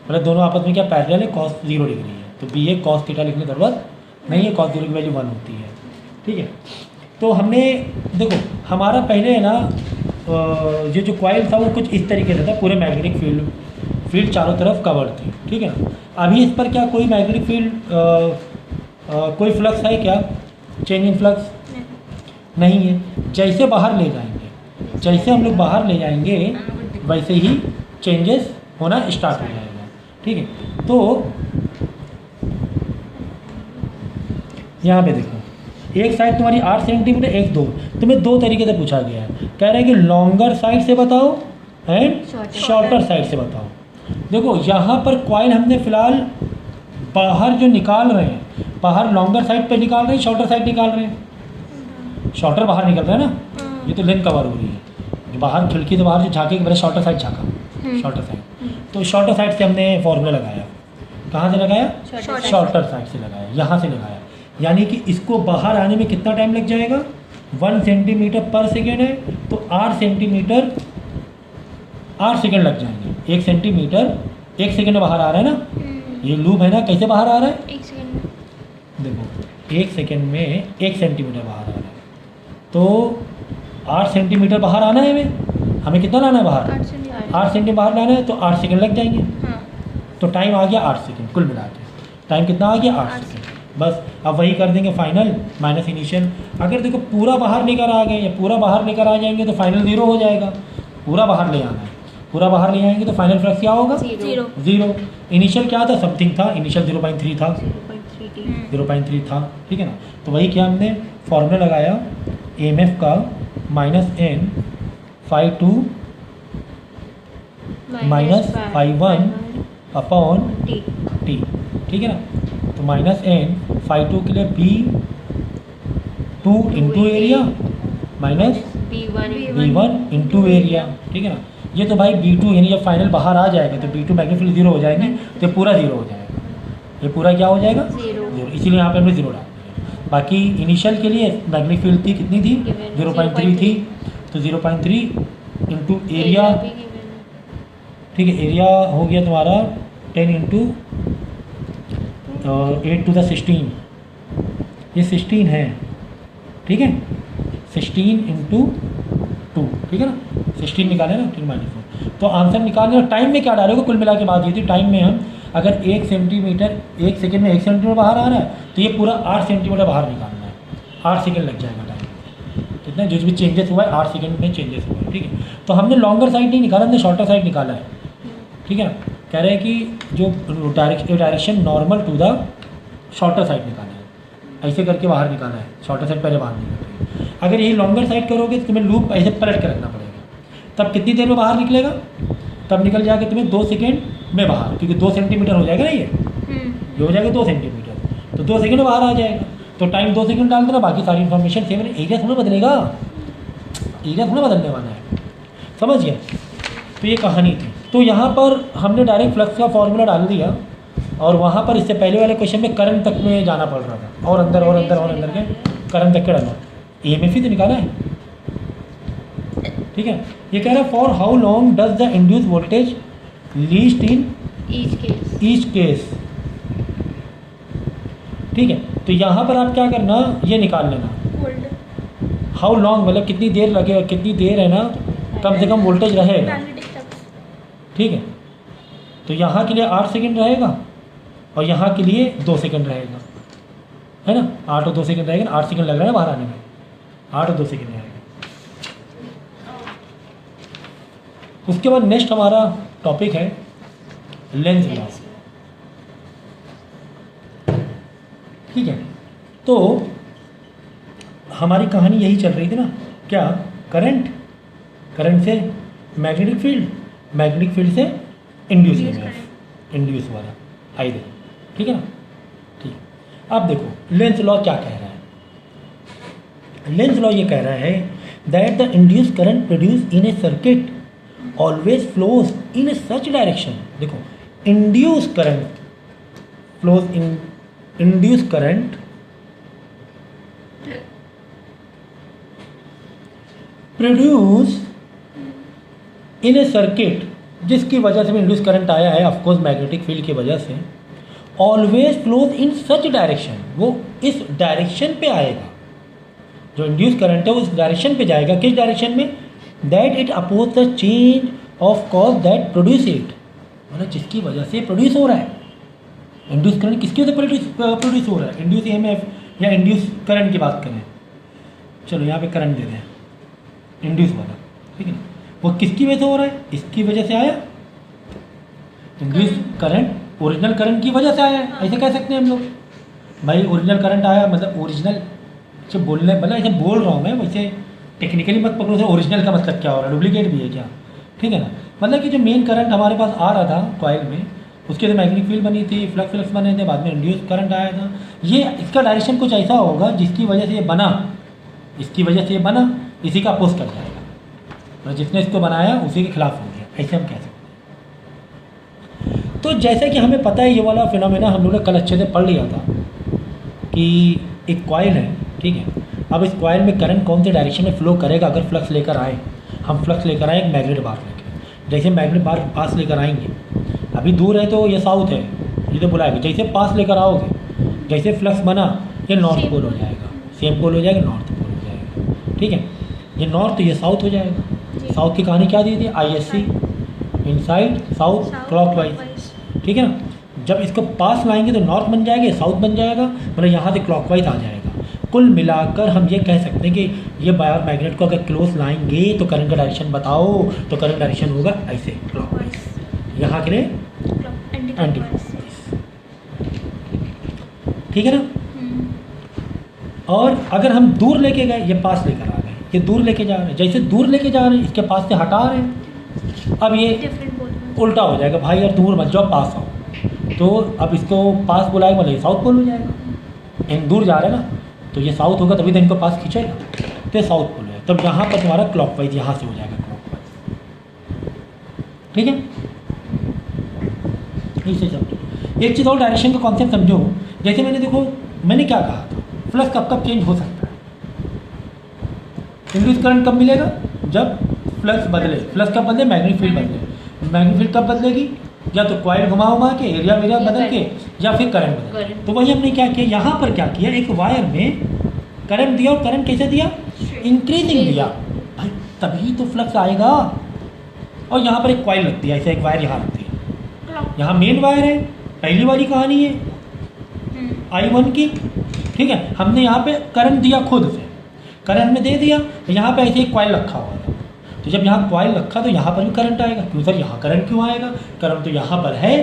मतलब दोनों आपस में क्या पैरेलल है, cos 0 डिग्री है, तो बी ए cos थीटा लिखने की जरूरत नहीं है, cos 0 की वैल्यू 1 होती है। ठीक है, तो हमने देखो हमारा पहले है ना ये जो कॉइल था वो कुछ इस तरीके से था, पूरे मैग्नेटिक फील्ड चारों तरफ कवर थी। ठीक है ना, अभी इस पर क्या कोई मैग्नेटिक फील्ड कोई फ्लक्स है क्या, चेंज इन फ्लक्स नहीं है। जैसे बाहर ले जाएंगे, जैसे हम लोग बाहर ले जाएंगे वैसे ही चेंजेस होना स्टार्ट हो जाएगा। ठीक है, तो यहाँ पे देखो एक साइड तुम्हारी 8 सेंटीमीटर, एक 2, तुम्हें 2 तरीके से पूछा गया है। कह रहे हैं कि लॉन्गर साइड से बताओ एंड शॉर्टर साइड से बताओ। देखो यहाँ पर कॉइल हमने फिलहाल बाहर जो निकाल रहे हैं, बाहर लॉन्गर साइड पे निकाल रहे हैं, शॉर्टर साइड निकाल रहे हैं। शॉर्टर बाहर निकल रहा है ना, ये तो लेंथ कवर हो रही है, बाहर खिड़की से बाहर जो झाँके के मेरा शॉर्टर साइड झाँका, शॉर्टर साइड। तो शॉर्टर साइड से हमने फॉर्मूला लगाया, कहाँ से लगाया, शॉर्टर साइड से लगाया, यहाँ से लगाया। यानी कि इसको बाहर आने में कितना टाइम लग जाएगा, 1 सेंटीमीटर पर सेकेंड है, तो 8 सेंटीमीटर 8 सेकेंड लग जाएंगे। 1 सेंटीमीटर 1 सेकेंड में बाहर आ रहा है ना, ये लूप है ना, कैसे बाहर आ रहा है, 1 सेकंड में। देखो 1 सेकेंड में 1 सेंटीमीटर बाहर आ रहा है, तो 8 सेंटीमीटर बाहर आना है हमें कितना लाना है बाहर, 8 सेंटीमीटर बाहर लाना है, तो 8 सेकेंड लग जाएंगे। हाँ। तो टाइम आ गया 8 सेकेंड, कुल मिला के टाइम कितना आ गया 8 सेकेंड। बस अब वही कर देंगे फाइनल माइनस इनिशियल। अगर देखो पूरा बाहर लेकर आ गए या पूरा बाहर लेकर आ जाएंगे तो फाइनल 0 हो जाएगा। पूरा बाहर ले आना है, पूरा बाहर ले आएंगे तो फाइनल फ्लक्स क्या होगा, 0। इनिशियल क्या था, समथिंग था, इनिशियल 0.3 था, 0.3 था। ठीक है ना, तो वही किया हमने, फॉर्मूला लगाया EMF का -n ∅2 -∅1 अपॉन t। ठीक है ना, तो -n ∅2 के लिए B2 into area minus B1 into area. ठीक है ना, ये तो भाई B2 यानी जब फाइनल बाहर आ जाएगा तो B2 मैग्नेटिक फील्ड 0 हो जाएंगे, तो ये पूरा 0 हो जाएगा, ये पूरा क्या हो जाएगा 0, इसीलिए यहाँ पे हमने 0 डाल दिया। बाकी इनिशियल के लिए मैग्नेटिक फील्ड थी कितनी थी, 0.3 थी, तो 0.3 इंटू एरिया। ठीक है, एरिया हो गया तुम्हारा 10 इंटू 8 to the 16, ये 16 है। ठीक है, 16 इंटू 2, ठीक है ना, 16 निकाले ना, 3 - 4। तो आंसर निकालने और टाइम में क्या डालोगे, कुल मिला के बात ये थी, टाइम में हम अगर 1 सेंटीमीटर 1 सेकेंड में 1 सेंटीमीटर बाहर आ रहा है तो ये पूरा 8 सेंटीमीटर बाहर निकालना है, 8 सेकेंड लग जाएगा टाइम। कितना जो भी चेंजेस हुआ है 8 सेकेंड में चेंजेस हुआ है। ठीक है, तो हमने लॉन्गर साइड नहीं निकाला, हमने शॉर्टर साइड निकाला है। ठीक है ना, कह रहे हैं कि जो direction normal to the shorter side निकालना है, ऐसे करके बाहर निकालना है, शॉर्टर साइड पहले बाहर निकालना है। अगर यही लॉन्गर साइड करोगे तो तुम्हें लूप ऐसे पलट के रखना पड़ेगा, तब कितनी देर में बाहर निकलेगा? तब निकल जाएगा तुम्हें 2 सेकेंड में बाहर, क्योंकि 2 सेंटीमीटर हो जाएगा ना ये हो जाएगा 2 सेंटीमीटर, तो 2 सेकेंड में बाहर आ जाएगा। तो टाइम 2 सेकेंड डाल देना, बाकी सारी इन्फॉर्मेशन सेम है। एरिया थोड़ा बदलेगा, एरिया थोड़ा बदलने वाला है, समझ गए? तो ये कहानी थी। तो यहाँ पर हमने डायरेक्ट फ्लक्स का फॉर्मूला डाल दिया, और वहाँ पर इससे पहले वाले क्वेश्चन में करंट तक में जाना पड़ रहा था, और अंदर और अंदर और अंदर के करंट तक के डालना। EMF ही तो निकाला है, ठीक है। ये कह रहा है for how long does the induce voltage least in each case, ठीक है। तो यहाँ पर आप क्या करना, ये निकाल लेना हाउ लॉन्ग, मतलब कितनी देर लगेगा, कितनी देर है ना कम से कम वोल्टेज रहेगा, ठीक है। तो यहाँ के लिए 8 सेकेंड रहेगा, और यहाँ के लिए 2 सेकेंड रहेगा, है ना। 8 और 2 सेकेंड रहेगा, 8 सेकेंड लग रहा है बाहर आने में, 8 और 2 सेकेंड रहेगा। उसके बाद नेक्स्ट हमारा टॉपिक है लेंज लॉ, ठीक है। तो हमारी कहानी यही चल रही थी ना, क्या? करंट, करंट से मैग्नेटिक फील्ड, मैग्नेटिक फील्ड से इंड्यूस EMF, इंड्यूस वाला आइए, ठीक है ना। ठीक, अब देखो लेंज लॉ क्या कह रहा है। लेंज लॉ ये कह रहा है that the induce current produce in a circuit always flows in a such direction. देखो induce current flows in, induce current produce in a circuit, जिसकी वजह से भी इंड्यूस करंट आया है, ऑफकोर्स मैग्नेटिक फील्ड की वजह से, ऑलवेज फ्लोज इन सच डायरेक्शन, वो इस डायरेक्शन पे आएगा, जो इंड्यूस करंट है उस डायरेक्शन पे जाएगा। किस डायरेक्शन में? That it oppose the change of cause that produce it, मतलब जिसकी वजह से प्रोड्यूस हो रहा है। इंड्यूस करंट किसकी वजह से प्रोड्यूस हो रहा है? इंड्यूस EMF या इंड्यूस करंट की बात करें, चलो यहाँ पे करंट दे दें, इंड्यूस वाला, ठीक है ना। वो किसकी वजह से हो रहा है? इसकी वजह से आया इंड्यूस करंट, ओरिजिनल करंट की वजह से आया है, ऐसे कह सकते हैं हम लोग। भाई ओरिजिनल करंट आया मतलब ओरिजिनल से बोलने, मतलब ऐसे बोल रहा हूँ मैं, वैसे टेक्निकली मत पकड़ो से ओरिजिनल का मतलब क्या हो रहा है, डुप्लीकेट भी है क्या, ठीक है ना। मतलब कि जो मेन करंट हमारे पास आ रहा था कॉइल में, उसके लिए मैग्नेटिक फील्ड बनी थी, फ्लक्स बने थे, बाद में इंड्यूस करंट आया था। ये इसका डायरेक्शन कुछ ऐसा होगा जिसकी वजह से ये बना, इसकी वजह से ये बना, इसी का अपोज कर जाएगा, मतलब जिसने इसको बनाया उसी के खिलाफ हो गया, ऐसे हम कह सकते हैं। तो जैसा कि हमें पता है ये वाला फिनोमेना हम लोग ने कल अच्छे से पढ़ लिया था कि एक कॉइल है, ठीक है। अब इस कॉइल में करंट कौन से डायरेक्शन में फ्लो करेगा अगर फ्लक्स लेकर आए, हम फ्लक्स लेकर आए एक मैग्नेट बार लेकर, जैसे मैग्नेट बार पास लेकर आएंगे, अभी दूर है तो ये साउथ है, ये तो बुलाएगा, जैसे पास लेकर आओगे, जैसे फ्लक्स बना ये नॉर्थ पोल हो जाएगा, सेम पोल हो जाएगा, नॉर्थ पोल हो जाएगा, ठीक है। ये नॉर्थ तो ये साउथ हो जाएगा। साउथ की कहानी क्या दी थी? ISC, इनसाइड साउथ क्लॉकवाइज, ठीक है ना। जब इसको पास लाएंगे तो नॉर्थ बन जाएगा, साउथ बन जाएगा, मतलब यहाँ से क्लॉकवाइज आ जाएगा। कुल मिलाकर हम ये कह सकते हैं कि ये बायर मैग्नेट को अगर क्लोज लाएंगे तो करंट का डायरेक्शन बताओ, तो करंट डायरेक्शन होगा ऐसे क्लॉकवाइज, यहाँ के लिए एंटी क्लॉकवाइज, ठीक है ना। और अगर हम दूर लेके गए, ये पास लेकर आ गए, ये दूर लेके जा रहे हैं, जैसे दूर लेके जा रहे हैं इसके पास से हटा रहे हैं, अब ये उल्टा हो जाएगा, भाई यार दूर मत जाओ पास आओ, तो अब इसको पास बुलाएगा मतलब ये साउथ पोल हो जाएगा। इन दूर जा रहे हैं ना, तो ये साउथ होगा तभी तो इनको पास खींचेगा, तो ये साउथ पोल है। तब यहाँ पर तुम्हारा क्लॉकवाइज यहाँ से हो जाएगा क्लॉकवाइज, ठीक है। इसे समझो। एक चीज़ और डायरेक्शन का कॉन्सेप्ट समझो, जैसे मैंने देखो मैंने क्या कहा था, फ्लक्स कब कब चेंज हो सकता है, इंड्यूस करंट कब मिलेगा? जब फ्लक्स बदले, फ्लक्स कब बदले? मैग्नेटिक फील्ड बदले। मैग्नेटिक फील्ड कब बदलेगी? या तो कॉइल घुमा के एरिया वेरिया बदल के, या फिर करंट बदल। तो वही हमने क्या किया, यहाँ पर क्या किया, एक वायर में करंट दिया, और करंट कैसे दिया? इंक्रीजिंग दिया, भाई तभी तो फ्लक्स आएगा। और यहाँ पर एक कॉइल रखती है, ऐसे एक वायर यहाँ रखती है, यहाँ मेन वायर है, पहली वाली कहानी है I1 की, ठीक है। हमने यहाँ पे करंट दिया, खुद से करंट में दे दिया, तो यहाँ पे ऐसे एक कॉइल रखा हुआ था, तो जब यहाँ कॉइल रखा तो यहाँ पर भी करंट आएगा। क्यों सर यहाँ करंट क्यों आएगा? करंट तो यहाँ पर है,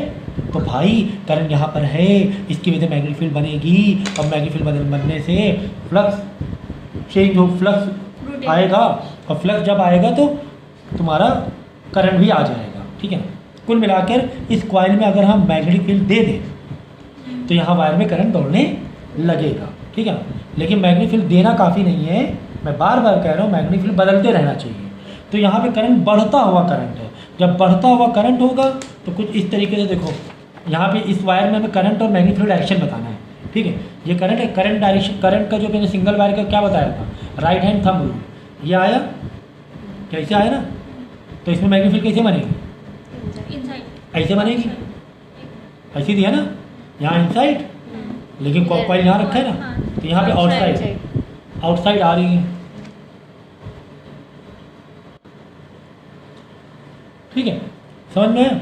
तो भाई करंट यहाँ पर है, इसकी वजह से मैग्नेटिक फील्ड बनेगी, और मैग्नेटिक फील्ड बनने से फ्लक्स चेंज हो, फ्लक्स आएगा, और फ्लक्स जब आएगा तो तुम्हारा करंट भी आ जाएगा, ठीक है ना। कुल मिलाकर इस कॉइल में अगर हम मैग्नेटिक फील्ड दे दें तो यहाँ वायर में करंट दौड़ने लगेगा, ठीक है ना। लेकिन मैग्नेटिक फील्ड देना काफ़ी नहीं है, मैं बार बार कह रहा हूँ मैग्नेटिक फील्ड बदलते रहना चाहिए। तो यहाँ पे करंट बढ़ता हुआ करंट है, जब बढ़ता हुआ करंट होगा तो कुछ इस तरीके से देखो, यहाँ पे इस वायर में हमें करंट और मैग्नेटिक फील्ड डायरेक्शन बताना है, ठीक है। ये करंट है, करंट डायरेक्शन, करंट का जो मैंने सिंगल वायर का क्या बताया था, राइट हैंड थंब रूल, ये आया कैसे आया ना। तो इसमें मैग्नेटिक फील्ड कैसे बनेगी, इनसाइड, ऐसे बनेगी, ऐसे दिया ना, यहाँ इनसाइड, लेकिन कॉइल यहाँ रखा है ना, तो यहाँ पे आउटसाइड, आउटसाइड आ रही है, ठीक है। समझ में आया।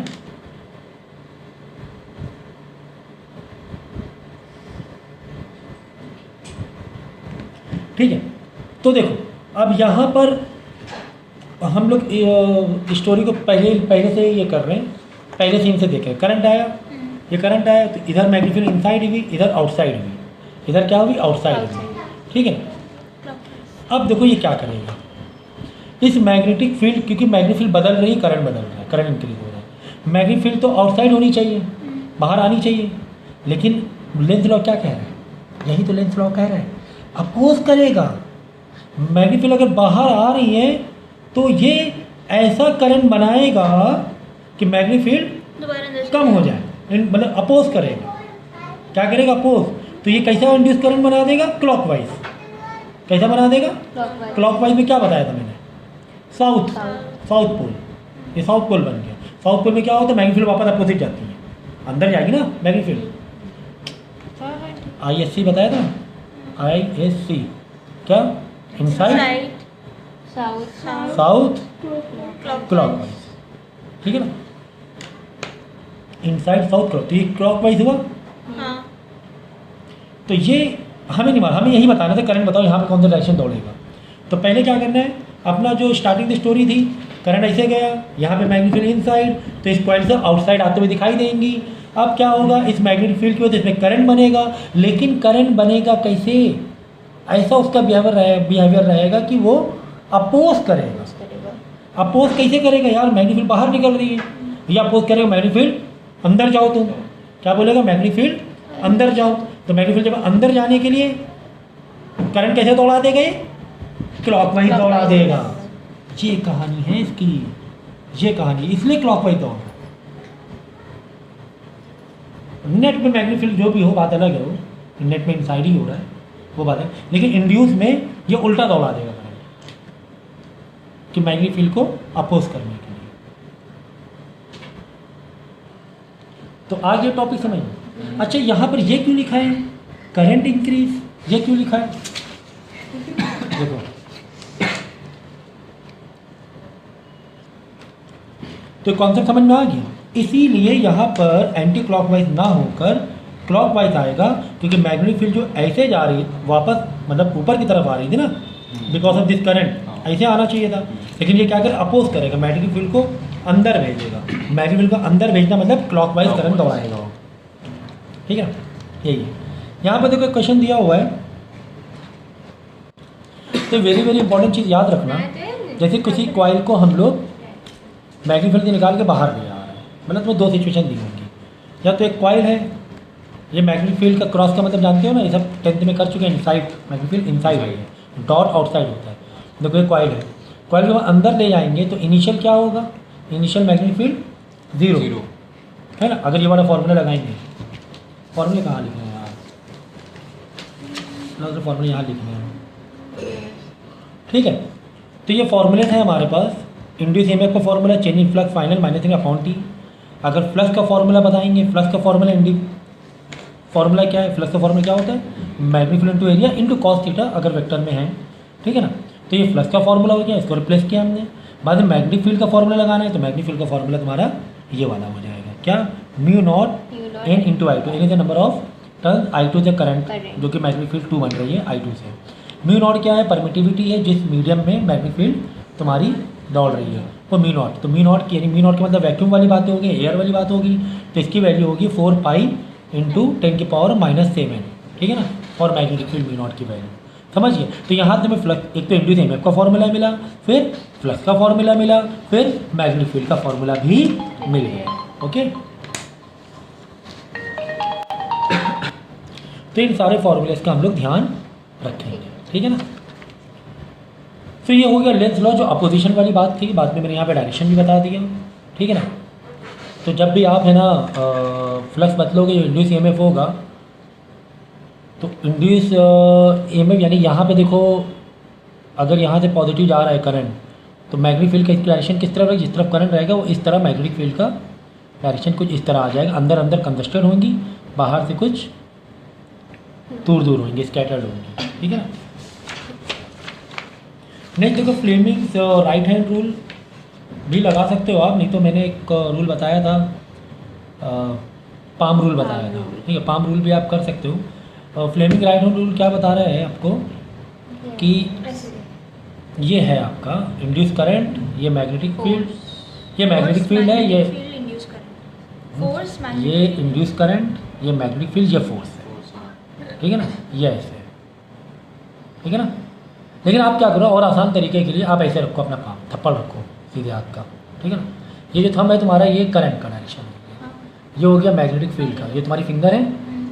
ठीक है, तो देखो अब यहाँ पर हम लोग स्टोरी को पहले से ये कर रहे हैं, पहले सीन से देखें। करंट आया, ये करंट आया तो इधर मैग्नेटिक फील्ड इनसाइड हुई, इधर आउटसाइड हुई, इधर क्या हुई, आउटसाइड हुई, ठीक है। अब देखो ये क्या करेगा, इस मैग्नेटिक फील्ड, क्योंकि मैग्नेटिक फील्ड बदल रही है, करंट बदल रहा है, करंट इंक्रीज हो रहा है, मैग्नेटिक फील्ड तो आउटसाइड होनी चाहिए, बाहर आनी चाहिए, लेकिन लेंथ लॉ क्या कह रहा है, यही तो लेंथ लॉ कह रहा है, अपोज करेगा। मैग्नेटिक फील्ड अगर बाहर आ रही है तो ये ऐसा करंट बनाएगा कि मैग्नेटिक फील्ड दोबारा अंदर कम हो जाए, मतलब अपोज करेगा। क्या करेगा, अपोज। तो ये कैसा इंड्यूस करंट बना देगा, क्लॉकवाइज। कैसा बना देगा, क्लॉकवाइज में क्या बताया था मैंने, साउथ, साउथ पोल, ये साउथ पोल बन गया। साउथ पोल में क्या होता है, मैग्नेटिक फील्ड वापस अपोजिट जाती है, अंदर जाएगी ना मैग्नेटिक फील्ड। ISC बताया था, ISC क्या, इनसाइड, साउथ, क्लॉकवाइज, ठीक है ना, इनसाइड साउथ क्लॉक, तो ये क्लॉकवाइज हुआ। हाँ, तो ये हमें नहीं मालूम, हमें यही बताना था करंट बताओ यहाँ पे कौन सा डायरेक्शन दौड़ेगा। तो पहले क्या करना है, अपना जो स्टार्टिंग की स्टोरी थी, करंट ऐसे गया, यहाँ पे मैग्नेटिक फील्ड इनसाइड, तो इस पॉइंट से आउटसाइड आते हुए दिखाई देंगी। अब क्या होगा, इस मैग्नेटिक फील्ड की वजह से इसमें करंट बनेगा, लेकिन करंट बनेगा कैसे, ऐसा उसका बिहेवियर रहेगा कि वो अपोज करेगा। अपोज कैसे करेगा यार, मैग्नेटिक फील्ड बाहर निकल रही है, या अपोज करेगा मैग्नेटिक फील्ड अंदर जाओ, तुम क्या बोलेगा, मैग्नेटिक फील्ड अंदर जाओ। तो मैग्नेटिक फील्ड जब अंदर जाने के लिए करंट कैसे दौड़ा देगा, ये क्लॉकवाइज दौड़ा देगा। ये कहानी है इसकी, ये कहानी, इसलिए क्लॉकवाइज दौड़। नेट में मैग्नेटिक फील्ड जो भी हो बात अलग है, वो नेट में इनसाइड ही हो रहा है वो बात है, लेकिन इंड्यूस में ये उल्टा दौड़ा देगा करंट, कि मैग्नेटिक फील्ड को अपोज करने के लिए। तो आज ये टॉपिक समझिए। अच्छा, यहाँ पर ये क्यों लिखा है, करंट इंक्रीज, ये क्यों लिखा है, देखो तो कॉन्सेप्ट समझ में आ गया। इसीलिए यहाँ पर एंटी क्लॉकवाइज ना होकर क्लॉकवाइज आएगा, क्योंकि मैग्नेटिक फील्ड जो ऐसे जा रही वापस, मतलब ऊपर की तरफ आ रही थी ना, बिकॉज ऑफ दिस करंट, ऐसे आना चाहिए था, लेकिन ये क्या कर अपोज करेगा, मैग्नेटिक फील्ड को अंदर भेजेगा। मैग्नेटिक फील्ड को अंदर भेजना मतलब क्लॉकवाइज करंट दौड़ाएगा वो, ठीक है। यही है, यहाँ पर देखो क्वेश्चन दिया हुआ है, तो वेरी वेरी इंपॉर्टेंट चीज़ याद रखना, जैसे किसी कॉइल को हम लोग मैग्नेटिक फील्ड से निकाल के बाहर ले आ रहे हैं, मतलब तुम्हें दो सिचुएशन दी होंगी, या तो एक कॉइल है, ये मैग्नेटिक फील्ड का क्रॉस का मतलब जानते हो ना, ये सब 10th में कर चुके हैं, इनसाइड मैग्नेटिक फील्ड इनसाइड है, डॉट आउटसाइड होता है। देखो ये कॉइल है, कॉइल को अंदर ले जाएंगे तो इनिशियल क्या होगा, इनिशियल मैग्नेटिक फील्ड जीरो है ना। अगर ये वाला फॉर्मूला लगाएंगे, फॉर्मूले कहाँ लिखे हैं यार, तो फॉर्मूले यहाँ लिखे हैं, ठीक है। तो ये फॉर्मूले हैं हमारे पास, इंड्यूस ईएमएफ का formula, change in flux final -3/T। अगर फ्लक्स का फॉर्मूला बताएंगे, फ्लक्स का फॉर्मूला फॉर्मूला क्या है, फ्लक्स का फॉर्मूला क्या होता है, magnetic field into area into cos theta, अगर वेक्टर में है, ठीक है ना। तो ये फ्लक्स का फॉर्मूला हो गया, इसको रिप्लेस किया हमने। बाद में मैग्नेटिक फील्ड का फॉर्मूला लगाना है, तो मैग्नेटिक फील्ड का फॉर्मूला तुम्हारा ये वाला हो जाएगा, क्या, μ0 n into I2, n is the number of turn, I2 से करंट जो कि मैग्नेटिक फील्ड 2 बन रही है I2 से। μ0 क्या है, परमिटिविटी है, जिस मीडियम में मैग्नेटिक फील्ड तुम्हारी दौड़ रही है, वो μ0। तो μ0 की, यानी μ0 के मतलब वैक्यूम वाली बात होगी, एयर वाली बात होगी, तो इसकी वैल्यू होगी 4 पाई इंटू 10⁻⁻⁷, ठीक है ना, और मैग्नेटिक फील्ड μ0 की वैल्यू। समझ गए। तो यहाँ से हमें फ्लक्स, एक तो इंड्यूस EMF का फॉर्मूला मिला, फिर फ्लक्स का फॉर्मूला मिला, फिर मैग्नेटिक फील्ड का फॉर्मूला भी मिल गया। ओके, तो इन सारे फॉर्मूलेस का हम लोग ध्यान रखेंगे, ठीक है ना। तो ये हो गया लेंस लॉ, जो अपोजिशन वाली बात थी। बाद में मैंने यहाँ पे डायरेक्शन भी बता दिया, ठीक है ना। तो जब भी आप है ना फ्लक्स बदलोगे, जो इंड्यूस EMF होगा, तो इंड्यूस EMF यानी यहाँ पे देखो, अगर यहाँ से पॉजिटिव जा रहा है करंट, तो मैग्नेटिक फील्ड का डायरेक्शन किस तरफ रहेगा, जिस तरफ करंट रहेगा वो इस तरह मैग्नेटिक फील्ड का डायरेक्शन कुछ इस तरह आ जाएगा। अंदर अंदर कंजस्टेड होंगी, बाहर से कुछ दूर दूर होंगे, स्कैटर्ड होंगे, ठीक है ना। नहीं देखो, फ्लेमिंग्स राइट हैंड रूल भी लगा सकते हो आप, नहीं तो मैंने एक रूल बताया था, पाम रूल बताया था, ठीक है। पाम रूल भी आप कर सकते हो। फ्लेमिंग राइट हैंड रूल क्या बता रहे हैं आपको कि ये है आपका इंड्यूस करंट, ये मैग्नेटिक फील्ड, ये मैग्नेटिक फील्ड है, ये इंड्यूस करंट, फोर्स ये इंड्यूस करंट, ये मैग्नेटिक फील्ड, ये फोर्स है, ठीक है ना। ये ऐसे है, ठीक है ना। लेकिन आप क्या करो, और आसान तरीके के लिए आप ऐसे रखो अपना पाम, थप्पड़ रखो सीधे हाथ का, ठीक है ना। ये जो थंब है तुम्हारा, ये करंट का डायरेक्शन हो गया, ये हो गया मैग्नेटिक फील्ड का, ये तुम्हारी फिंगर है,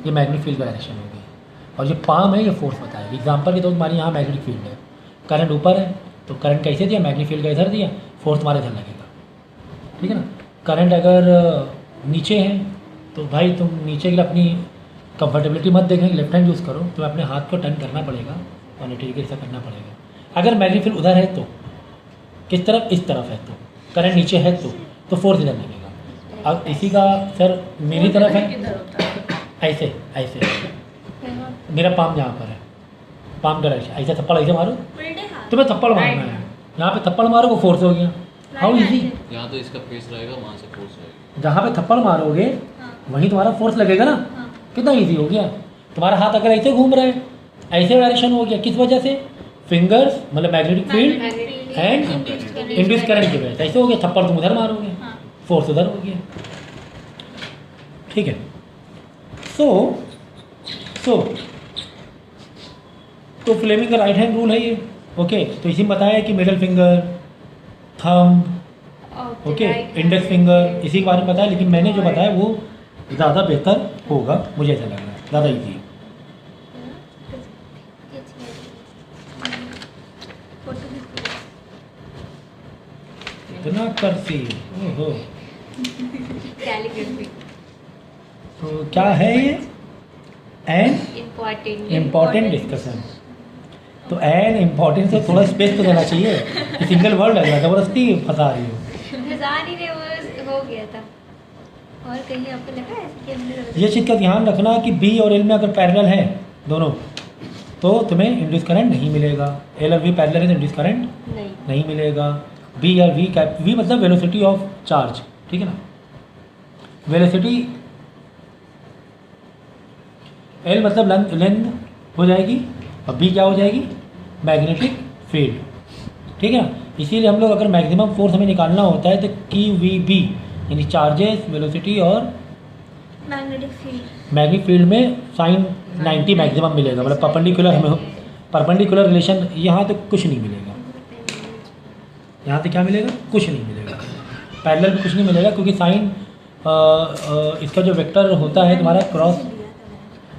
ये मैग्नेटिक फील्ड का डायरेक्शन हो गया, और ये पाम है, ये फोर्स बताएगी। एग्जाम्पल के तो तुम्हारी यहाँ मैग्नेटिक फील्ड है, करंट ऊपर है, तो करंट कैसे दिया, मैग्नेटिक फील्ड का इधर दिया, फोर्स तुम्हारे इधर लगेगा, ठीक है ना। करंट अगर नीचे है तो भाई तुम नीचे के लिए अपनी कंफर्टेबिलिटी मत देखेंगे, लेफ्ट हैंड यूज़ करो, तुम्हें अपने हाथ को टर्न करना पड़ेगा और तरीके से करना पड़ेगा। अगर मैग्नेटिक फील्ड उधर है तो किस तरफ, इस तरफ है, तो करंट नीचे है तो फोर्स इधर लगेगा। अब इसी का सर मेरी तरफ है, ऐसे ऐसे मेरा पाम यहाँ पर है, पाम का डायरेक्शन ऐसे, थप्पड़ ऐसे मारो, तुम्हें थप्पड़ मारना है, यहाँ पे थप्पड़ मारो वो फोर्स हो गया। हाउ इजी, यहाँ तो इसका फेस रहेगा, वहाँ से फोर्स रहेगा। जहाँ पे थप्पड़ मारोगे वहीं तुम्हारा फोर्स लगेगा ना, कितना इजी हो गया। तुम्हारा हाथ अगर ऐसे घूम रहा है, ऐसे डायरेक्शन हो गया, किस वजह से, फिंगर्स मतलब magnetic field and induce current की वजह से ऐसे हो गया। थप्पड़ तुम उधर मारोगे, फोर्स उधर हो गया, ठीक है। सो तो फ्लेमिंग का राइट हैंड रूल है ये, ओके। तो इसी में बताया कि middle finger, thumb, okay, index finger, इसी के बारे में बताया। लेकिन मैंने जो बताया वो ज़्यादा बेहतर होगा, मुझे ऐसा लग रहा है, ज़्यादा ईजी है। इतना करती, ओहो। तो क्या है ये, एन इम्पॉर्टेंट डिस्कशन। तो एन इम्पॉर्टेंट से थोड़ा स्पेस तो देना चाहिए, सिंगल वर्ड लग रहा है, ज़बरदस्ती फंसा रही हो। हो गया था, और कहीं आपको लगा है कि हमने ये चीज़ का ध्यान रखना कि बी और एल में अगर पैरेलल है दोनों, तो तुम्हें इंड्यूस करंट नहीं मिलेगा। एल और वी पैरेलल है तो इंड्यूस करंट नहीं मिलेगा। बी या वी मतलब वेलोसिटी ऑफ चार्ज, ठीक है ना। वेलोसिटी, एल मतलब लेंथ हो जाएगी, और बी क्या हो जाएगी, मैग्नेटिक फील्ड, ठीक है ना। इसीलिए हम लोग अगर मैक्सिमम फोर्स हमें निकालना होता है तो QVB यानी चार्जेस, वेलोसिटी और मैग्नेटिक फील्ड में साइन 90 मैक्सिमम मिलेगा, मतलब परपेंडिकुलर हमें परपेंडिकुलर रिलेशन। यहाँ तो कुछ नहीं मिलेगा, यहाँ तो क्या मिलेगा, कुछ नहीं मिलेगा। पैरेलल भी कुछ नहीं मिलेगा, क्योंकि साइन इसका जो वेक्टर होता है तुम्हारा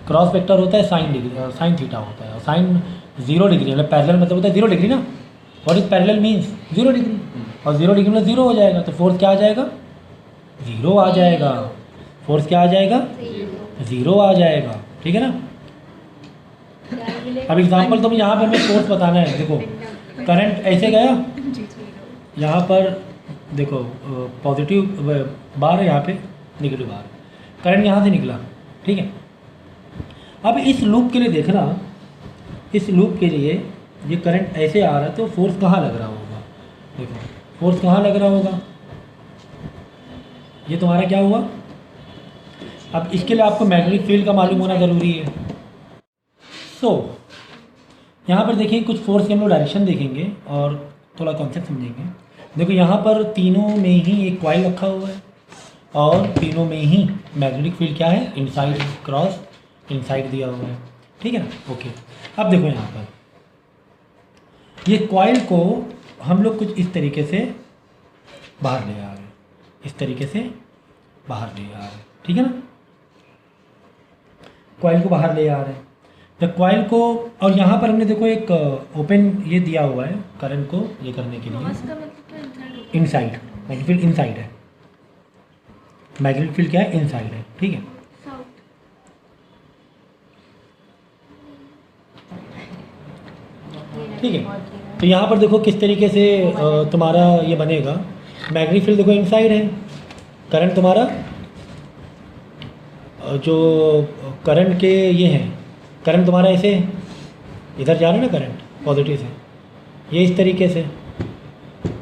क्रॉस वेक्टर होता है साइन डिग्री, साइन थीटा होता है, और साइन 0 डिग्री, मतलब पैरेलल मतलब होता है 0 डिग्री ना। What is parallel means 0 degree, और 0 डिग्री में 0 हो जाएगा, तो फोर्स क्या आ जाएगा, 0 आ जाएगा। फोर्स क्या आ जाएगा, 0 आ जाएगा, ठीक है ना। अब एग्जांपल तो यहाँ पे हमें फोर्स बताना है। देखो करंट ऐसे गया, यहाँ पर देखो पॉजिटिव बार है, यहाँ पे नेगेटिव बार, करंट यहाँ से निकला, ठीक है। अब इस लूप के लिए देखना, इस लूप के लिए ये करंट ऐसे आ रहा है, तो फोर्स कहाँ लग रहा होगा, देखो फोर्स कहाँ लग रहा होगा, ये तुम्हारा क्या हुआ। अब इसके लिए आपको मैग्नेटिक फील्ड का मालूम होना ज़रूरी है। यहाँ पर देखिए कुछ फोर्स के हम लोग डायरेक्शन देखेंगे और थोड़ा कॉन्सेप्ट समझेंगे। देखो यहाँ पर तीनों में ही एक कॉइल रखा हुआ है, और तीनों में ही मैग्नेटिक फील्ड क्या है, इनसाइड क्रॉस इनसाइड दिया हुआ है, ठीक है ना। ओके, अब देखो यहाँ पर ये कॉइल को हम लोग कुछ इस तरीके से बाहर ले आ रहे हैं, इस तरीके से बाहर ले आ रहे हैं, ठीक है ना। कॉइल को बाहर ले आ रहे हैं, जब कॉइल को, और यहाँ पर हमने देखो एक ओपन ये दिया हुआ है करंट को ये करने के लिए, क्रॉस का मतलब तो inside inside, magnetic field inside है, मैग्नेटिक फील्ड क्या है, इनसाइड है, ठीक है। साउथ। ठीक है, तो यहाँ पर देखो किस तरीके से तुम्हारा ये बनेगा, मैग्नेटिक फील्ड देखो इनसाइड है, करंट तुम्हारा जो करंट के ये हैं, करंट तुम्हारा ऐसे इधर जा रहा है ना करंट पॉजिटिव से, ये इस तरीके से,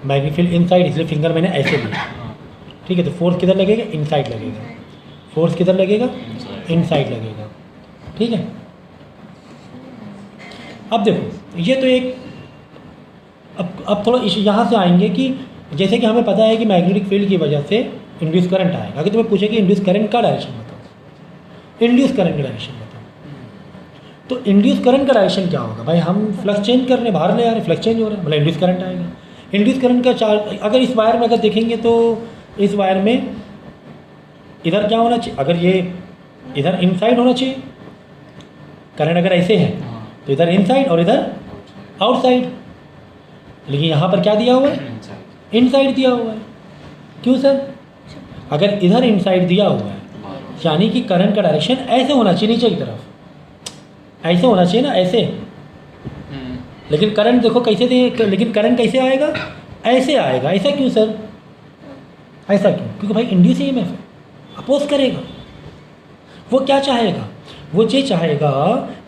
मैग्नेटिक फील्ड इनसाइड, इसलिए फिंगर मैंने ऐसे लिया, ठीक है। तो फोर्स किधर लगेगा, इनसाइड लगेगा, फोर्स किधर लगेगा, इनसाइड लगेगा, ठीक है। अब देखो ये तो एक, अब थोड़ा यहाँ से आएंगे कि जैसे कि हमें पता है कि मैग्नेटिक फील्ड की वजह से इंड्यूस करंट आएगा। अगर तुम्हें पूछे कि इंड्यूस करंट का डायरेक्शन बताओ, इंड्यूस करंट का डायरेक्शन बताओ, तो इंड्यूस करंट का डायरेक्शन क्या होगा भाई, हम फ्लक्स चेंज कर रहे हैं, बाहर ले आ रहे हैं, फ्लक्स चेंज हो रहा है, मतलब इंड्यूस करंट आएगा। इंड्यूस करंट का चार्ज, अगर इस वायर में अगर देखेंगे तो इस वायर में इधर क्या होना चाहिए, अगर ये इधर इनसाइड होना चाहिए, करंट अगर ऐसे है तो इधर इनसाइड और इधर आउटसाइड, लेकिन यहाँ पर क्या दिया हुआ है, इनसाइड दिया हुआ है। क्यों सर, अगर इधर इनसाइड दिया हुआ है यानी कि करंट का डायरेक्शन ऐसे होना चाहिए, नीचे की तरफ ऐसे होना चाहिए ना, ऐसे, लेकिन करंट देखो कैसे दे, लेकिन करंट कैसे आएगा, ऐसे आएगा। ऐसा क्यों सर, ऐसा क्यों, क्योंकि भाई इंड्यूस ईएमएफ है, अपोज करेगा। वो क्या चाहेगा, वो ये चाहेगा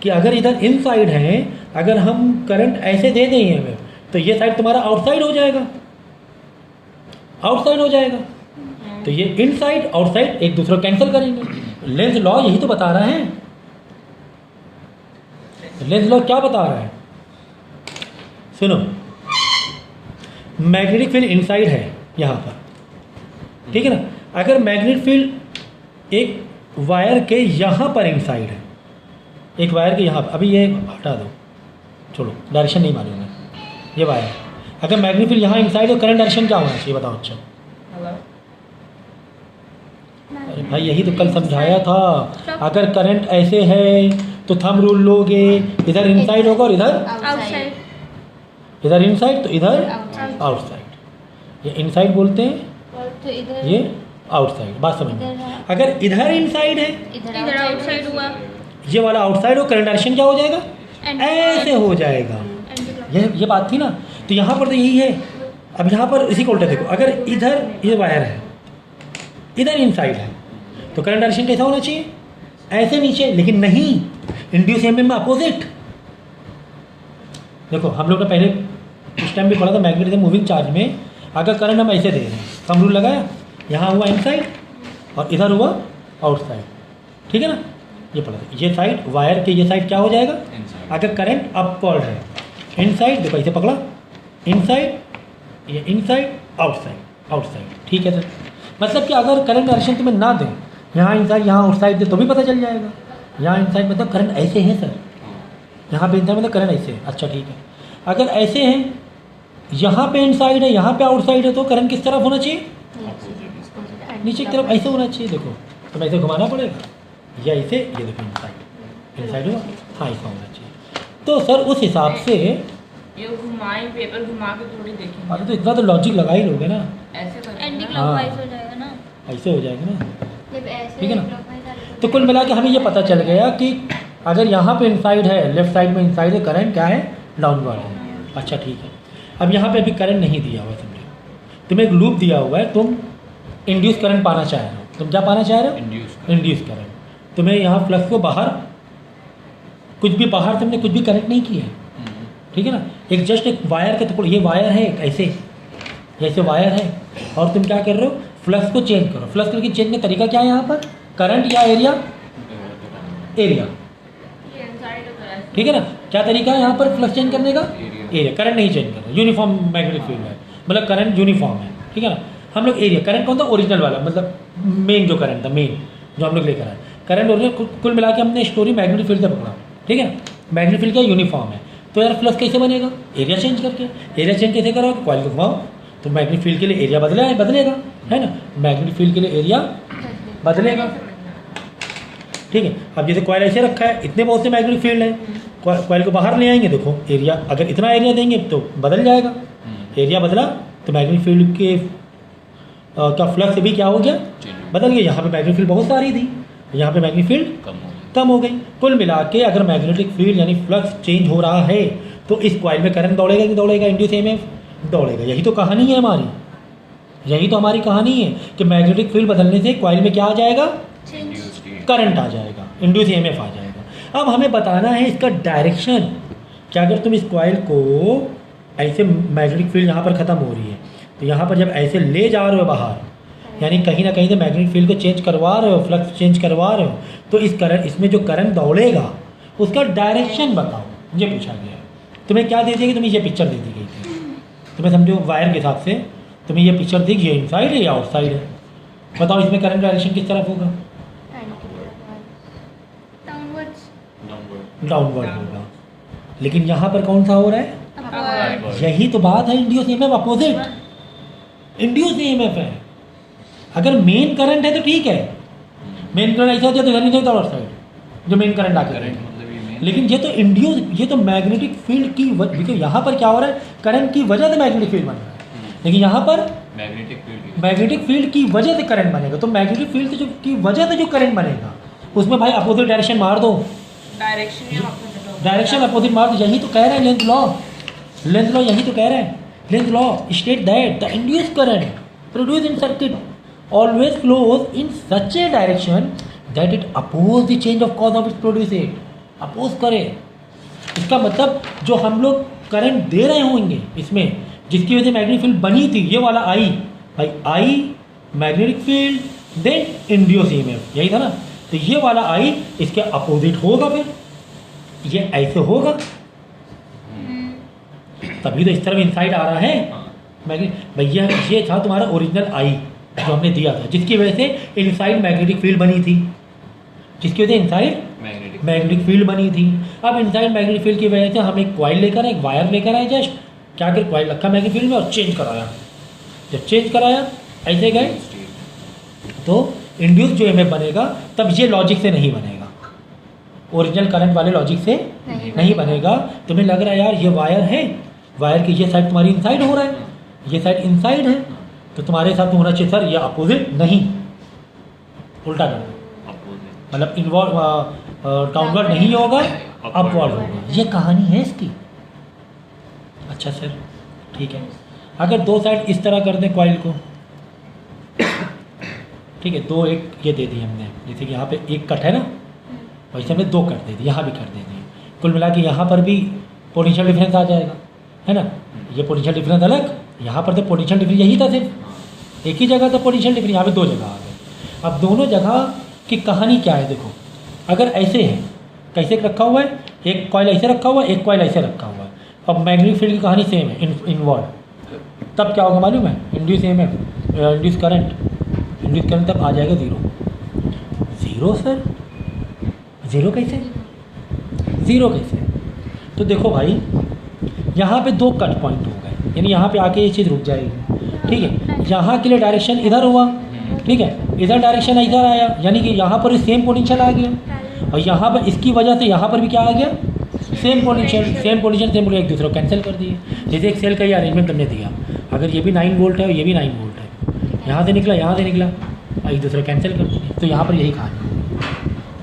कि अगर इधर इनसाइड है, अगर हम करंट ऐसे दे दें ईएमएफ, तो ये साइड तुम्हारा आउटसाइड हो जाएगा, आउटसाइड हो जाएगा। तो ये इनसाइड आउटसाइड एक दूसरे को कैंसिल करेंगे। लेंज लॉ यही तो बता रहा है, लेंज लॉ क्या बता रहा है, सुनो, मैग्नेटिक फील्ड इनसाइड है यहाँ पर, ठीक है ना। अगर मैग्नेटिक फील्ड एक वायर के यहाँ पर इनसाइड है, एक वायर के यहाँ पर, अभी ये हटा दो, छोड़ो, डायरेक्शन नहीं मालूम है, ये वायर, अगर मैग्नेटिक फील्ड यहाँ इनसाइड है, करंट डायरेक्शन क्या होना चाहिए बताओ। अच्छा, अरे भाई यही तो कल समझाया था, अगर करंट ऐसे है तो थंब रूल लोगे, इधर इनसाइड होगा और इधर आउटसाइड, इधर इनसाइड तो इधर आउटसाइड। ये इनसाइड बोलते हैं, तो इधर ये आउटसाइड, बात समझ में। अगर इधर इनसाइड है, इधर आउटसाइड हुआ, ये वाला आउटसाइड हो, करंट डायरेक्शन क्या हो जाएगा, ऐसे हो जाएगा। ये बात थी ना, तो यहाँ पर तो यही है। अब यहाँ पर इसी को उल्टा देखो, अगर इधर ये वायर है, इधर इनसाइड है, तो करंट डायरेक्शन कैसा होना चाहिए, ऐसे नीचे, लेकिन नहीं, इंड्यूस ईएमएफ में अपोजिट। देखो हम लोग ने पहले उस टाइम भी पढ़ा था मैग्नेटिज्म मूविंग चार्ज में, अगर करंट हम ऐसे दे रहे हैं, थंब रूल लगाया, यहाँ हुआ इनसाइड और इधर हुआ आउटसाइड, ठीक है ना, ये पढ़ा था। ये साइड वायर के, ये साइड क्या हो जाएगा, अगर करंट अपवर्ड है, इनसाइड देखो ऐसे पकड़ा, इनसाइड, ये इनसाइड आउटसाइड, आउटसाइड, ठीक है सर। मतलब कि अगर करंट डायरेक्शन तुम्हें ना दें, यहाँ इनसाइड यहाँ आउटसाइड दे तो भी पता चल जाएगा। यहाँ इनसाइड मतलब करंट ऐसे है सर, यहाँ पे इनसाइड मतलब करंट ऐसे है, अच्छा ठीक है। अगर ऐसे है, यहाँ पे इनसाइड है, यहाँ पे आउटसाइड है, तो करंट किस तरफ होना चाहिए, नीचे की तरफ ऐसे होना चाहिए। देखो तो ऐसे घुमाना पड़ेगा, या ऐसे, ये देखो इनसाइड, इनसाइड हुआ, हाँ ऐसा होना चाहिए। तो सर उस हिसाब से ये घुमाई, पेपर घुमा के थोड़ी देखेंगे। अरे तो इतना तो लॉजिक लगा ही लोगे ना, ऐसे करेंगे। एंटी क्लॉकवाइज हो जाएगा ना, ऐसे हो जाएगा ना, जब ऐसे ठीक है ना। clockwise आएगा तो कुल मिला के हमें ये पता चल गया कि अगर यहाँ पे इनसाइड है, लेफ्ट साइड में इनसाइड है, करंट क्या है, डाउनवर्ड है। अच्छा ठीक है, अब यहाँ पे अभी करंट नहीं दिया हुआ है, समझो तुम्हें एक लूप दिया हुआ है, तुम इंड्यूस करंट पाना चाह रहे हो, तुम क्या पाना चाह रहे हो, इंड्यूस करंट। तुम्हें यहाँ फ्लक्स को बाहर, कुछ भी बाहर तुमने कुछ भी कनेक्ट नहीं किया है, ठीक है ना। एक जस्ट एक वायर के टुकड़े, ये वायर है ऐसे, जैसे वायर है, और तुम क्या कर रहे हो, फ्लक्स को चेंज करो। फ्लक्स करके चेंज का तरीका क्या है यहाँ पर, करंट या एरिया, एरिया, ये इनसाइड है तो ऐसे। ठीक है ना। क्या तरीका है यहाँ पर फ्लक्स चेंज करने का, एरिया, करंट नहीं चेंज करना, यूनिफॉर्म मैग्नेटिक फील्ड है, मतलब करंट यूनिफॉर्म है, ठीक है ना। हम लोग एरिया, करंट कौन था, ओरिजिनल वाला, मतलब मेन जो करंट था, मेन जो हम लोग लेकर आए, करंट ओरिजिनल। कुल मिला के हमने स्टोरी मैग्नेटिक फील्ड से पकड़ा, ठीक है ना। मैग्नेटिक फील्ड क्या यूनिफॉर्म है, तो यार फ्लक्स कैसे बनेगा? एरिया चेंज करके। एरिया चेंज कैसे करोगे? कॉइल को घुमाओ तो मैग्नेटिक फील्ड के लिए एरिया बदलेगा, है ना? मैग्नेटिक फील्ड के लिए एरिया बदलेगा, ठीक है। अब जैसे कॉइल ऐसे रखा है, इतने बहुत से मैग्नेटिक फील्ड है, कॉइल को बाहर ले आएंगे, देखो एरिया, अगर इतना एरिया देंगे तो बदल जाएगा। एरिया बदला तो मैग्नेटिक फील्ड के का फ्लक्स भी क्या हो गया? बदल गया। यहाँ पे मैग्नेटिक फील्ड बहुत सारी थी, यहाँ पे मैग्नेटिक फील्ड कम हो गई। कुल मिला के अगर मैग्नेटिक फील्ड यानी फ्लक्स चेंज हो रहा है तो इस कॉइल में करंट दौड़ेगा कि दौड़ेगा? Induce EMF दौड़ेगा। यही तो कहानी है हमारी, यही तो हमारी कहानी है कि मैग्नेटिक फील्ड बदलने से कॉइल में क्या आ जाएगा? करंट आ जाएगा, इंड्यूस ईएमएफ आ जाएगा। अब हमें बताना है इसका डायरेक्शन। क्या अगर तुम इस कॉइल को ऐसे, मैग्नेटिक फील्ड यहाँ पर ख़त्म हो रही है तो यहाँ पर जब ऐसे ले जा रहे हो बाहर, यानी कहीं ना कहीं से मैग्नेटिक फील्ड को चेंज करवा रहे हो, फ्लक्स चेंज करवा रहे हो, तो इस करंट, इसमें जो करंट दौड़ेगा उसका डायरेक्शन बताओ, ये पूछा गया। तुम्हें क्या दे दिया कि तुम्हें ये पिक्चर दे दी गई थी, तुम्हें समझो वायर के हिसाब से तुम्हें ये पिक्चर दी, ये इनसाइड है या आउटसाइड है, बताओ इसमें करंट डायरेक्शन किस तरफ होगा? डाउनवर्ड होगा। लेकिन यहाँ पर कौन सा हो रहा है? यही तो बात है, induce EMF opposite, induce EMF है। अगर मेन करंट है तो ठीक है, मेन करंट ऐसा होता है तो इधर नहीं होता आउट साइड, जो मेन करंट आकर है। लेकिन ये तो इंड्यूस, ये तो मैग्नेटिक फील्ड की देखिए यहाँ पर क्या हो रहा है? करंट की वजह से मैग्नेटिक फील्ड बन रहा है, लेकिन यहाँ पर मैग्नेटिक फील्ड की वजह से करंट बनेगा। तो मैग्नेटिक फील्ड से की वजह से जो करंट बनेगा उसमें भाई अपोजिट डायरेक्शन मार दो, डायरेक्शन अपोजिट मार दो। यही तो कह रहे हैं लेंथ लॉ, लेंथ लॉ यही तो कह रहे हैं। Length law state that the induced current produced in circuit always flows in such a direction that it oppose the change of cause of its produced, oppose करे। इसका मतलब जो हम लोग करंट दे रहे होंगे इसमें, जिसकी वजह से मैग्नेटिक फील्ड बनी थी, ये वाला आई, भाई I magnetic field then induce EMF, यही था ना? तो ये वाला आई इसके अपोजिट होगा, फिर ये ऐसे होगा, तभी तो इस तरफ इनसाइड आ रहा है मैग्नेटिक। भैया ये था तुम्हारा ओरिजिनल आई जो हमने दिया था, जिसकी वजह से इनसाइड मैग्नेटिक फील्ड बनी थी, जिसकी वजह से इनसाइड मैग्नेटिक फील्ड बनी थी। अब इनसाइड मैग्नेटिक फील्ड की वजह से हम एक कॉइल लेकर आए, एक वायर लेकर आए, जस्ट क्या कर कॉइल रखा मैग्नेटिक फील्ड में और चेंज कराया। जब चेंज कराया ऐसे गए तो इंड्यूस जो ईएमएफ बनेगा, तब ये लॉजिक से नहीं बनेगा, ओरिजिनल करंट वाले लॉजिक से नहीं बनेगा। तुम्हें लग रहा है यार ये वायर है, वायर की ये साइड तुम्हारी इनसाइड हो रहा है, ये साइड इनसाइड है, तो तुम्हारे साथ होना चाहिए सर ये अपोजिट, नहीं उल्टा करना, मतलब इनवर्ड डाउनवर्ड नहीं होगा, अपवर्ड होगा। ये कहानी है इसकी। अच्छा सर ठीक है, अगर दो साइड इस तरह कर दें कॉइल को, ठीक है, दो एक ये दे दी हमने, जैसे कि यहाँ पे एक कट है ना, वैसे हमने दो कट दे दी, यहाँ भी कट दे दी, कुल मिला के यहाँ पर भी पोटेंशियल डिफरेंस आ जाएगा, है ना? ये पोटेंशियल डिफरेंस अलग, यहाँ पर तो पोटेंशियल डिफरेंस यही था, सिर्फ एक ही जगह था पोटेंशियल डिफरेंस, यहाँ पे दो जगह आ गए। अब दोनों जगह की कहानी क्या है देखो, अगर ऐसे है, कैसे रखा हुआ है, एक कॉइल ऐसे रखा हुआ है, एक कॉइल ऐसे रखा हुआ है, अब मैग्नेटिक फील्ड की कहानी सेम है, इनवर्ड, तब क्या होगा मालूम है? इंड्यूस ईएमएफ, इंड्यूस करंट तब आ जाएगा ज़ीरो। सर ज़ीरो कैसे? ज़ीरो कैसे? तो देखो भाई यहाँ पे दो कट पॉइंट हो गए, यानी यहाँ पे आके ये चीज़ रुक जाएगी, ठीक है? यहाँ के लिए डायरेक्शन इधर हुआ, ठीक है, इधर डायरेक्शन इधर आया, यानी कि यहाँ पर सेम पोटेंशियल आ गया, और यहाँ पर इसकी वजह से यहाँ पर भी क्या आ गया? सेम पोटेंशियल एक दूसरे को कैंसिल कर दिए। जैसे एक सेल का ये अरेंजमेंट हमने दिया, अगर ये भी 9 वोल्ट है और ये भी 9 वोल्ट है, यहाँ से निकला यहाँ से निकला, और एक दूसरे को कैंसिल कर दिए, तो यहाँ पर यही कहानी हो रही है,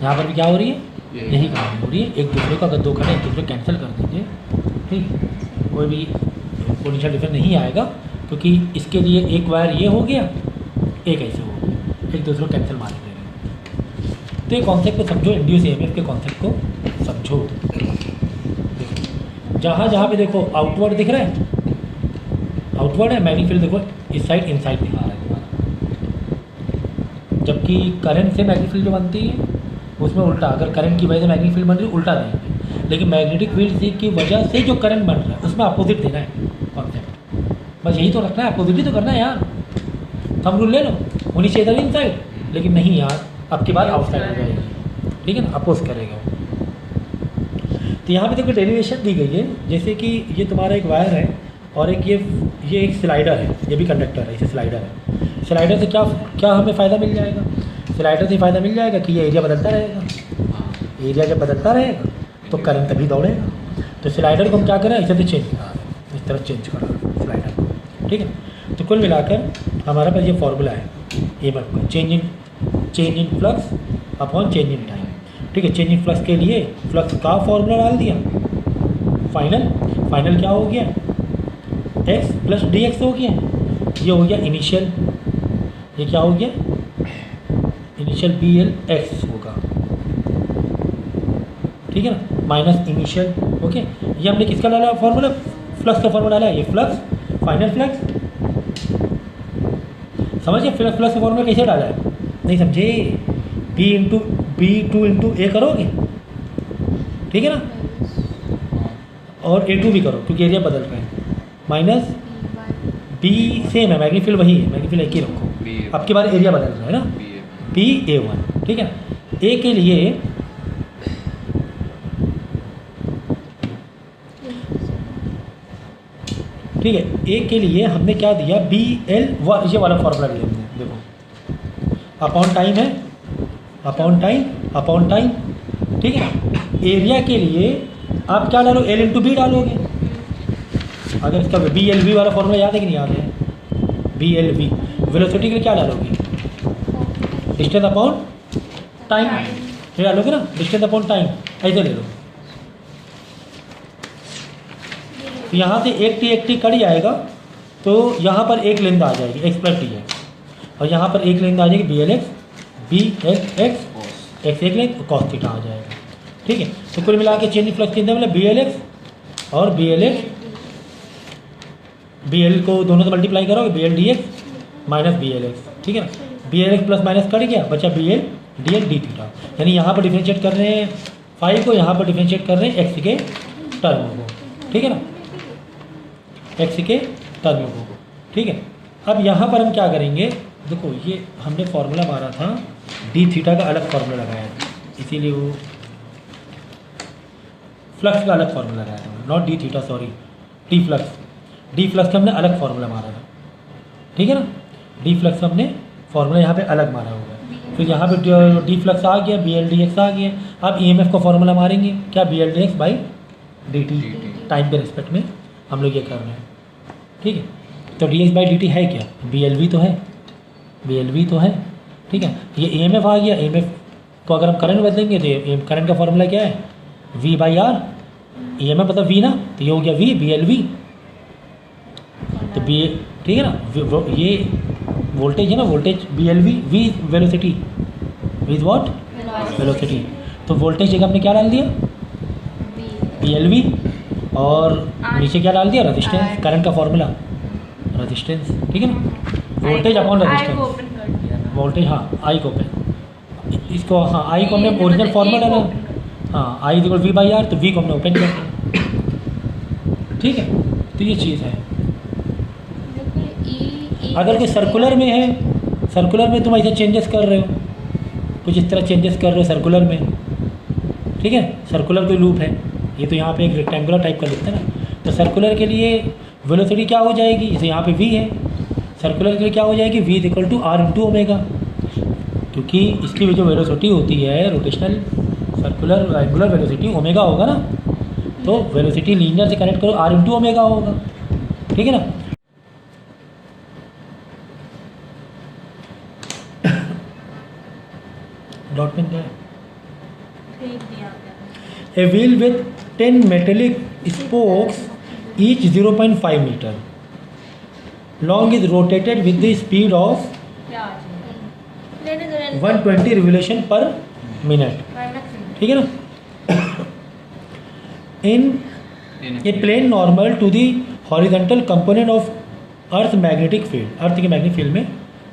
यहाँ पर भी क्या हो रही है? यही कहानी हो रही है। एक दूसरे को अगर दो खड़े एक दूसरे को कैंसिल कर दीजिए, ठीक, कोई भी पोटेंशियल डिफरेंस नहीं आएगा, क्योंकि इसके लिए एक वायर ये हो गया, एक ऐसे हो गया, एक दूसरे को कैंसिल मार दे रहे। तो ये कॉन्सेप्ट को समझो, इंड्यूस ईएमएफ के कॉन्सेप्ट को समझो। जहाँ जहाँ पे देखो आउटवर्ड दिख रहा है, आउटवर्ड है, मैग्नेटिक फील्ड देखो इस साइड इनसाइड दिखा रहा है तुम्हारा, जबकि करंट से मैग्नेटिक फील्ड जो बनती है उसमें उल्टा, अगर करंट की वजह से मैग्नेटिक फील्ड बन रही है उल्टा देंगे, लेकिन मैग्नेटिक फील्ड की वजह से जो करंट बन रहा है उसमें अपोजिट देना है कॉन्सेप्ट, बस यही तो रखना है, अपोजिट ही तो करना है यार। थंब रूल ले लो, होनी चाहिए इधर इनसाइड, लेकिन नहीं यार, अब की बार आउटसाइड हो जाएगी, ठीक है ना, अपोज करेगा। तो यहाँ पे देखो डेरिवेशन दी गई है, जैसे कि ये तुम्हारा एक वायर है और एक ये एक स्लाइडर है, ये भी कंडक्टर है, इसे स्लाइडर है। स्लाइडर से क्या क्या हमें फ़ायदा मिल जाएगा? स्लाइडर से फ़ायदा मिल जाएगा कि ये एरिया बदलता रहेगा। एरिया जब बदलता रहेगा तो करंट तभी दौड़ेगा। तो स्लाइडर को हम क्या करें, इसे तो चेंज करा रहे हैं, इस तरह चेंज करा रहे हैं स्लाइडर को, ठीक है। तो कुल मिलाकर हमारे पास ये फॉर्मूला है EMF का, change in flux upon change in time, ठीक है। चेंज इन फ्लक्स के लिए फ्लक्स का फॉर्मूला डाल दिया, फाइनल क्या हो गया, x प्लस dx हो गया, ये हो गया इनिशियल, ये क्या हो गया, इनिशियल BL(x) होगा, ठीक है ना, माइनस इनिशियल, ओके। ये हमने किसका डाला फॉर्मूला, फ्लक्स का फॉर्मूला डाला, ये फ्लक्स फाइनल फ्लक्स, समझिए फ्लक्स का फॉर्मूला कैसे डाला है, नहीं समझे, B2 करोगे, ठीक है ना, और A2 भी करो क्योंकि एरिया बदल रहे हैं, माइनस B सेम है, मैग्नीफिक वही है, मैग्नीफिक एक ही रखो, आपके बाद एरिया बदल रहा है ना, BA1, ठीक है। A के लिए ठीक है, A के लिए हमने क्या दिया, BL ये वाला फॉर्मूला दिया हमने, देखो अपॉन टाइम है, अपॉन टाइम, ठीक है। एरिया के लिए आप क्या डालो, L इंटू B डालोगे, अगर इसका BLV वाला फॉर्मूला याद है कि नहीं याद है, BLV वेलोसिटी के लिए क्या डालोगे, डिस्टेंस अपॉन टाइम, ये डालोगे ना, डिस्टेंस अपॉन टाइम, ऐसे ले लो। तो यहाँ से एक टी कट जाएगा तो यहाँ पर एक लेंथ आ जाएगी x प्लस टी है, और यहाँ पर एक लेंथ आ जाएगी BLX x एक लेंथ कॉस थीटा आ जाएगा, ठीक है। तो कुल मिला के चेंज फ्लक्स कितना मतलब BLX और BL को दोनों से मल्टीप्लाई करोगे, BLDX माइनस BLX, ठीक है। BLX प्लस माइनस कट गया, बचा BLDL डी थीटा, यानी यहाँ पर डिफ्रेंशिएट कर रहे हैं फाई को, यहाँ पर डिफ्रेंशिएट कर रहे हैं x के टर्म को, ठीक है ना, x के टर्म को, ठीक है। अब यहाँ पर हम क्या करेंगे, देखो ये हमने फॉर्मूला मारा था, डी थीटा का अलग फार्मूला लगाया था, इसीलिए वो फ्लक्स का अलग फार्मूला लगाया था, not D theta, sorry D flux का हमने अलग फार्मूला मारा था, ठीक है ना। डी फ्लक्स हमने फार्मूला यहाँ पे अलग मारा हुआ है, फिर यहाँ पे डी फ्लक्स आ गया, BLDX आ गया। अब EMF का फार्मूला मारेंगे क्या, BLDX बाई dt, टाइम के रिस्पेक्ट में हम लोग ये कर रहे हैं, ठीक है। तो dx बाई dt है क्या, BLV तो है, ठीक है। ये EMF आ गया, EMF को अगर हम करंट बदलेंगे तो करंट का फॉर्मूला क्या है, V बाई R, EMF मतलब V ना, तो ये हो गया V BLV, तो B, ठीक है ना, ये वोल्टेज है ना, voltage BLV, V velocity, V what, velocity, तो वोल्टेज जगह हमने क्या डाल दिया, BLV, और नीचे क्या डाल दिया, रेजिस्टेंस, करंट का फॉर्मूला रेजिस्टेंस, ठीक है ना, वोल्टेज अपॉन रेजिस्टेंस, वोल्टेज, हाँ आई को ओपन, इसको, हाँ आई को हमने ओरिजिनल फॉर्मूला डाला, हाँ I equal V by R, तो V को हमने ओपन कर दिया, ठीक है। तो ये चीज़ है, अगर कोई सर्कुलर में है, सर्कुलर में तुम ऐसे चेंजेस कर रहे हो, कुछ इस तरह चेंजेस कर रहे हो सर्कुलर में, ठीक है, सर्कुलर कोई लूप है, ये तो यहाँ पे एक रेक्टेंगुलर टाइप का लिखते हैं ना, तो सर्कुलर के लिए वेलोसिटी क्या हो जाएगी, जैसे यहाँ पे V है, सर्कुलर के लिए क्या हो जाएगी, V equal to R into omega, क्योंकि इसकी जो वेलोसिटी होती है rotational circular angular velocity omega होगा ना, तो वेलोसिटी लीनियर से कनेक्ट करो, R इंटू ओमेगा होगा, ठीक है ना। डॉट पेन क्या है, A wheel with 10 metallic spokes, each 0.5 meter long, is rotated with the speed of 120 revolution per minute, ठीक है ना। In a plane normal to the horizontal component of Earth magnetic field, अर्थ के मैग्नेटिक फील्ड में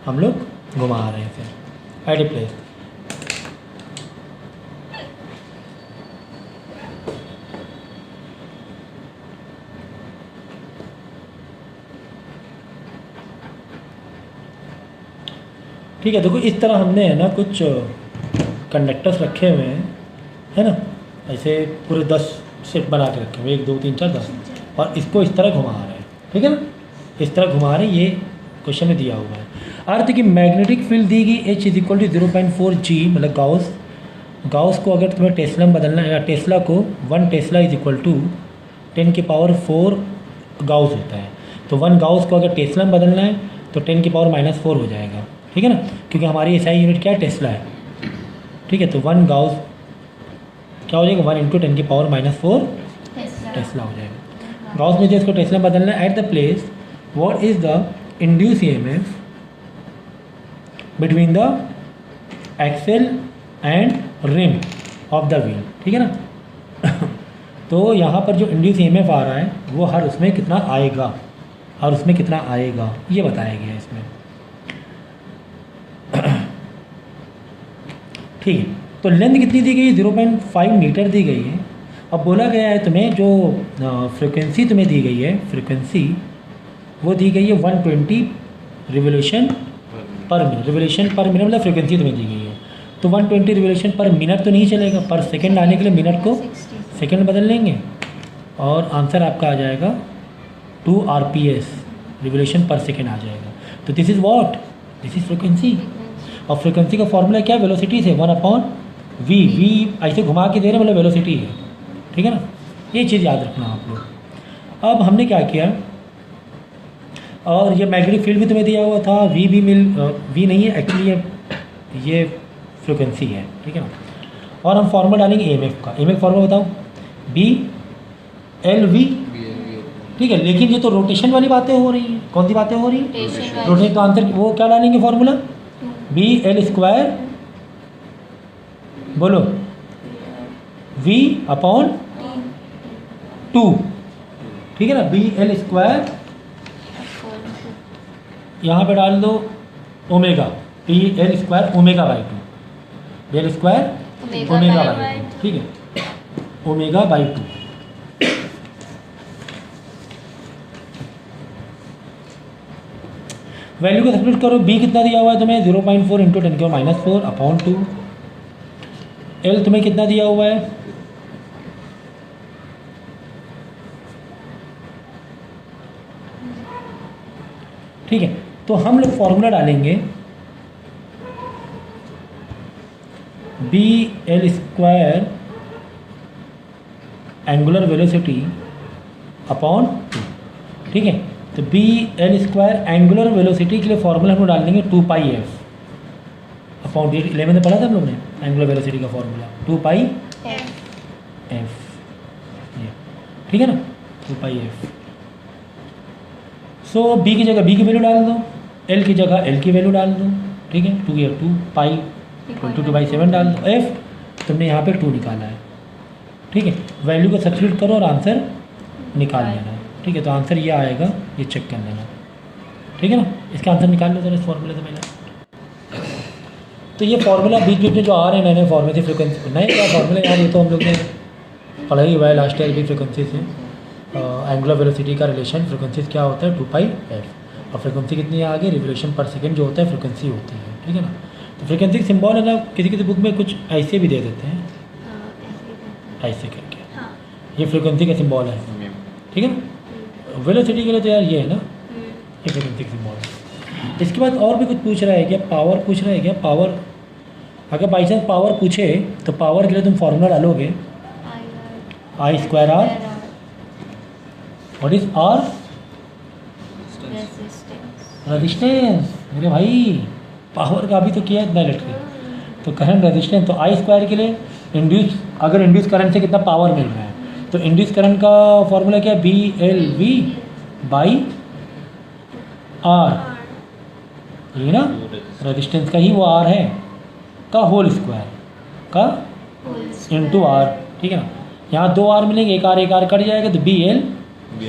हम लोग घुमा रहे हैं इसे, एट ए प्लेस। ठीक है, देखो इस तरह हमने है ना कुछ कंडक्टर्स रखे हुए हैं, है ना, ऐसे पूरे 10 सेट बना के रखे हुए 1 2 3 4 10 और इसको इस तरह घुमा रहे हैं, ठीक है ना, इस तरह घुमा रहे हैं। ये क्वेश्चन में दिया हुआ है। अर्थ की मैग्नेटिक फील्ड दी गई H is equal to 0.4 G, मतलब गाउस को अगर तुम्हें टेस्ला में बदलना है, या टेस्ला को 1 टेस्ला इज इक्वल टू 10 की पावर 4 गाउस होता है। तो 1 गाउस को अगर टेस्ला में बदलना है तो 10 की पावर -4 हो जाएगा, ठीक है ना, क्योंकि हमारी एसआई यूनिट क्या है, टेस्ला है, ठीक है। तो 1 गाउस क्या हो जाएगा, 1 इंटू 10 की पावर -4 टेस्ला हो जाएगा। गाउस में जो इसको टेस्ला में बदलना है, at the place what is the induce EMF between the axle and rim of the wheel, ठीक है ना। तो यहाँ पर जो इंड्यूस ईएमएफ आ रहा है वो हर उसमें कितना आएगा, हर उसमें कितना आएगा ये बताया गया है इसमें, ठीक है। तो लेंथ कितनी दी गई है, 0.5 मीटर दी गई है। अब बोला गया है तुम्हें जो फ्रिक्वेंसी तुम्हें दी गई है, फ्रिक्वेंसी वो दी गई है 120 revolution per minute. Revolution per minute मतलब फ्रिक्वेंसी तुम्हें दी गई है, तो 120 रिवोल्यूशन पर मिनट तो नहीं चलेगा, पर सेकंड आने के लिए मिनट को सेकंड बदल लेंगे और आंसर आपका आ जाएगा 2 RPS रिवोल्यूशन पर सेकंड आ जाएगा। तो this is what, this is frequency. और फ्रिक्वेंसी का फॉर्मूला क्या है, वेलोसिटी से 1/v। v ऐसे घुमा के दे रहे मतलब वेलोसिटी है, ठीक है ना, ये चीज़ याद रखना आप लोग। अब हमने क्या किया, और ये मैग्नेटिक फील्ड भी तुम्हें दिया हुआ था, वी भी वी नहीं है एक्चुअली, ये फ्रिक्वेंसी है, ठीक है ना। और हम फॉर्मूला डालेंगे EMF का। EMF फॉर्मूला बताओ, BLV, ठीक है। लेकिन ये तो रोटेशन वाली बातें हो रही हैं, कौन सी बातें हो रही हैं, रोटेशन। तो आंसर वो क्या डालेंगे फॉर्मूला, BL², बोलो, V/2, ठीक है ना, BL², यहाँ पे डाल दो ओमेगा, BL² ओमेगा/2, BL² ओमेगा/2, ठीक है, ओमेगा/2। वैल्यू को सब्स्टिट्यूट करो, B कितना दिया हुआ है तुम्हें, 0.4 इंटू 10 की पावर -4/2। L तुम्हें कितना दिया हुआ है, ठीक है। तो हम लोग फॉर्मूला डालेंगे BL² एंगुलर वेलोसिटी अपॉन 2, ठीक है। तो BL² एंगुलर वेलोसिटी के लिए फॉर्मूला हम लोग डाल देंगे 2πf अपॉन 11 में पढ़ा था हम लोग ने एंगुलर वेलोसिटी का फॉर्मूला 2πf, ठीक है ना, 2πf। सो B की जगह B की वैल्यू डाल दो, L की जगह L की वैल्यू डाल दो, ठीक है, 2 या 2 पाई 2/7 डाल दो। F तुमने यहाँ पे 2 निकाला है, ठीक है। वैल्यू को सब्स्टिट्यूट करो और आंसर निकाल लेना है, ठीक है। तो आंसर ये आएगा, ये चेक कर लेना, ठीक है ना। इसका आंसर निकाल लो जरा इस फॉर्मूले से पहले। तो ये फार्मूला बीच बीच में जो आ रहे हैं नए फॉर्मूले से, फ्रिक्वेंसी नए क्या फार्मूला यार, ये तो हम लोग ने पढ़ा ही हुआ है लास्ट ईयर भी। फ्रिक्वेंसी से एंगुलर वेलोसिटी का रिलेशन फ्रिक्वेंसी क्या होता है, 2πf, और फ्रिक्वेंसी कितनी है आगे, रिवोल्यूशन पर सेकंड जो होता है फ्रिक्वेंसी होती है, ठीक है ना। तो फ्रिक्वेंसी सिंबल है ना, किसी किसी बुक में कुछ ऐसे भी दे देते हैं, ऐसे करके, ये फ्रिक्वेंसी का सिंबल है, ठीक है ना। वेलोसिटी के लिए तो यार ये है ना, ये फ्रिक्वेंसी का सिंबल है। इसके बाद और भी कुछ पूछ रहा है क्या, पावर पूछ रहा है क्या, पावर। अगर बाई चांस पावर पूछे तो पावर के लिए तुम फॉर्मूला डालोगे I²R, what is R, resistance. मेरे भाई पावर का अभी तो किया इतना इलेक्ट्रिक, तो करंट रेजिस्टेंस। तो I² के लिए इंड्यूस, अगर इंड्यूस करंट से कितना पावर मिल रहा है, तो इंड्यूस करंट का फॉर्मूला क्या है, BLV/R, ये ना रेजिस्टेंस का ही वो R है, का होल स्क्वायर का इंटू R, ठीक है ना। यहाँ 2 R मिलेंगे, एक R कट जाएगा, तो BL,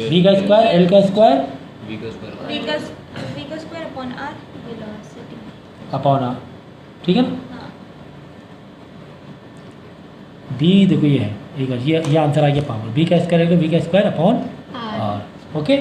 B का स्क्वायर, L का स्क्वायर, V का स्क्वायर V का square upon R velocity upon R, ठीक है ना। B देखो ये है, ये आंसर आ गया पावर, B का स्क्वायर है, V का स्क्वायर अपॉन R, ओके।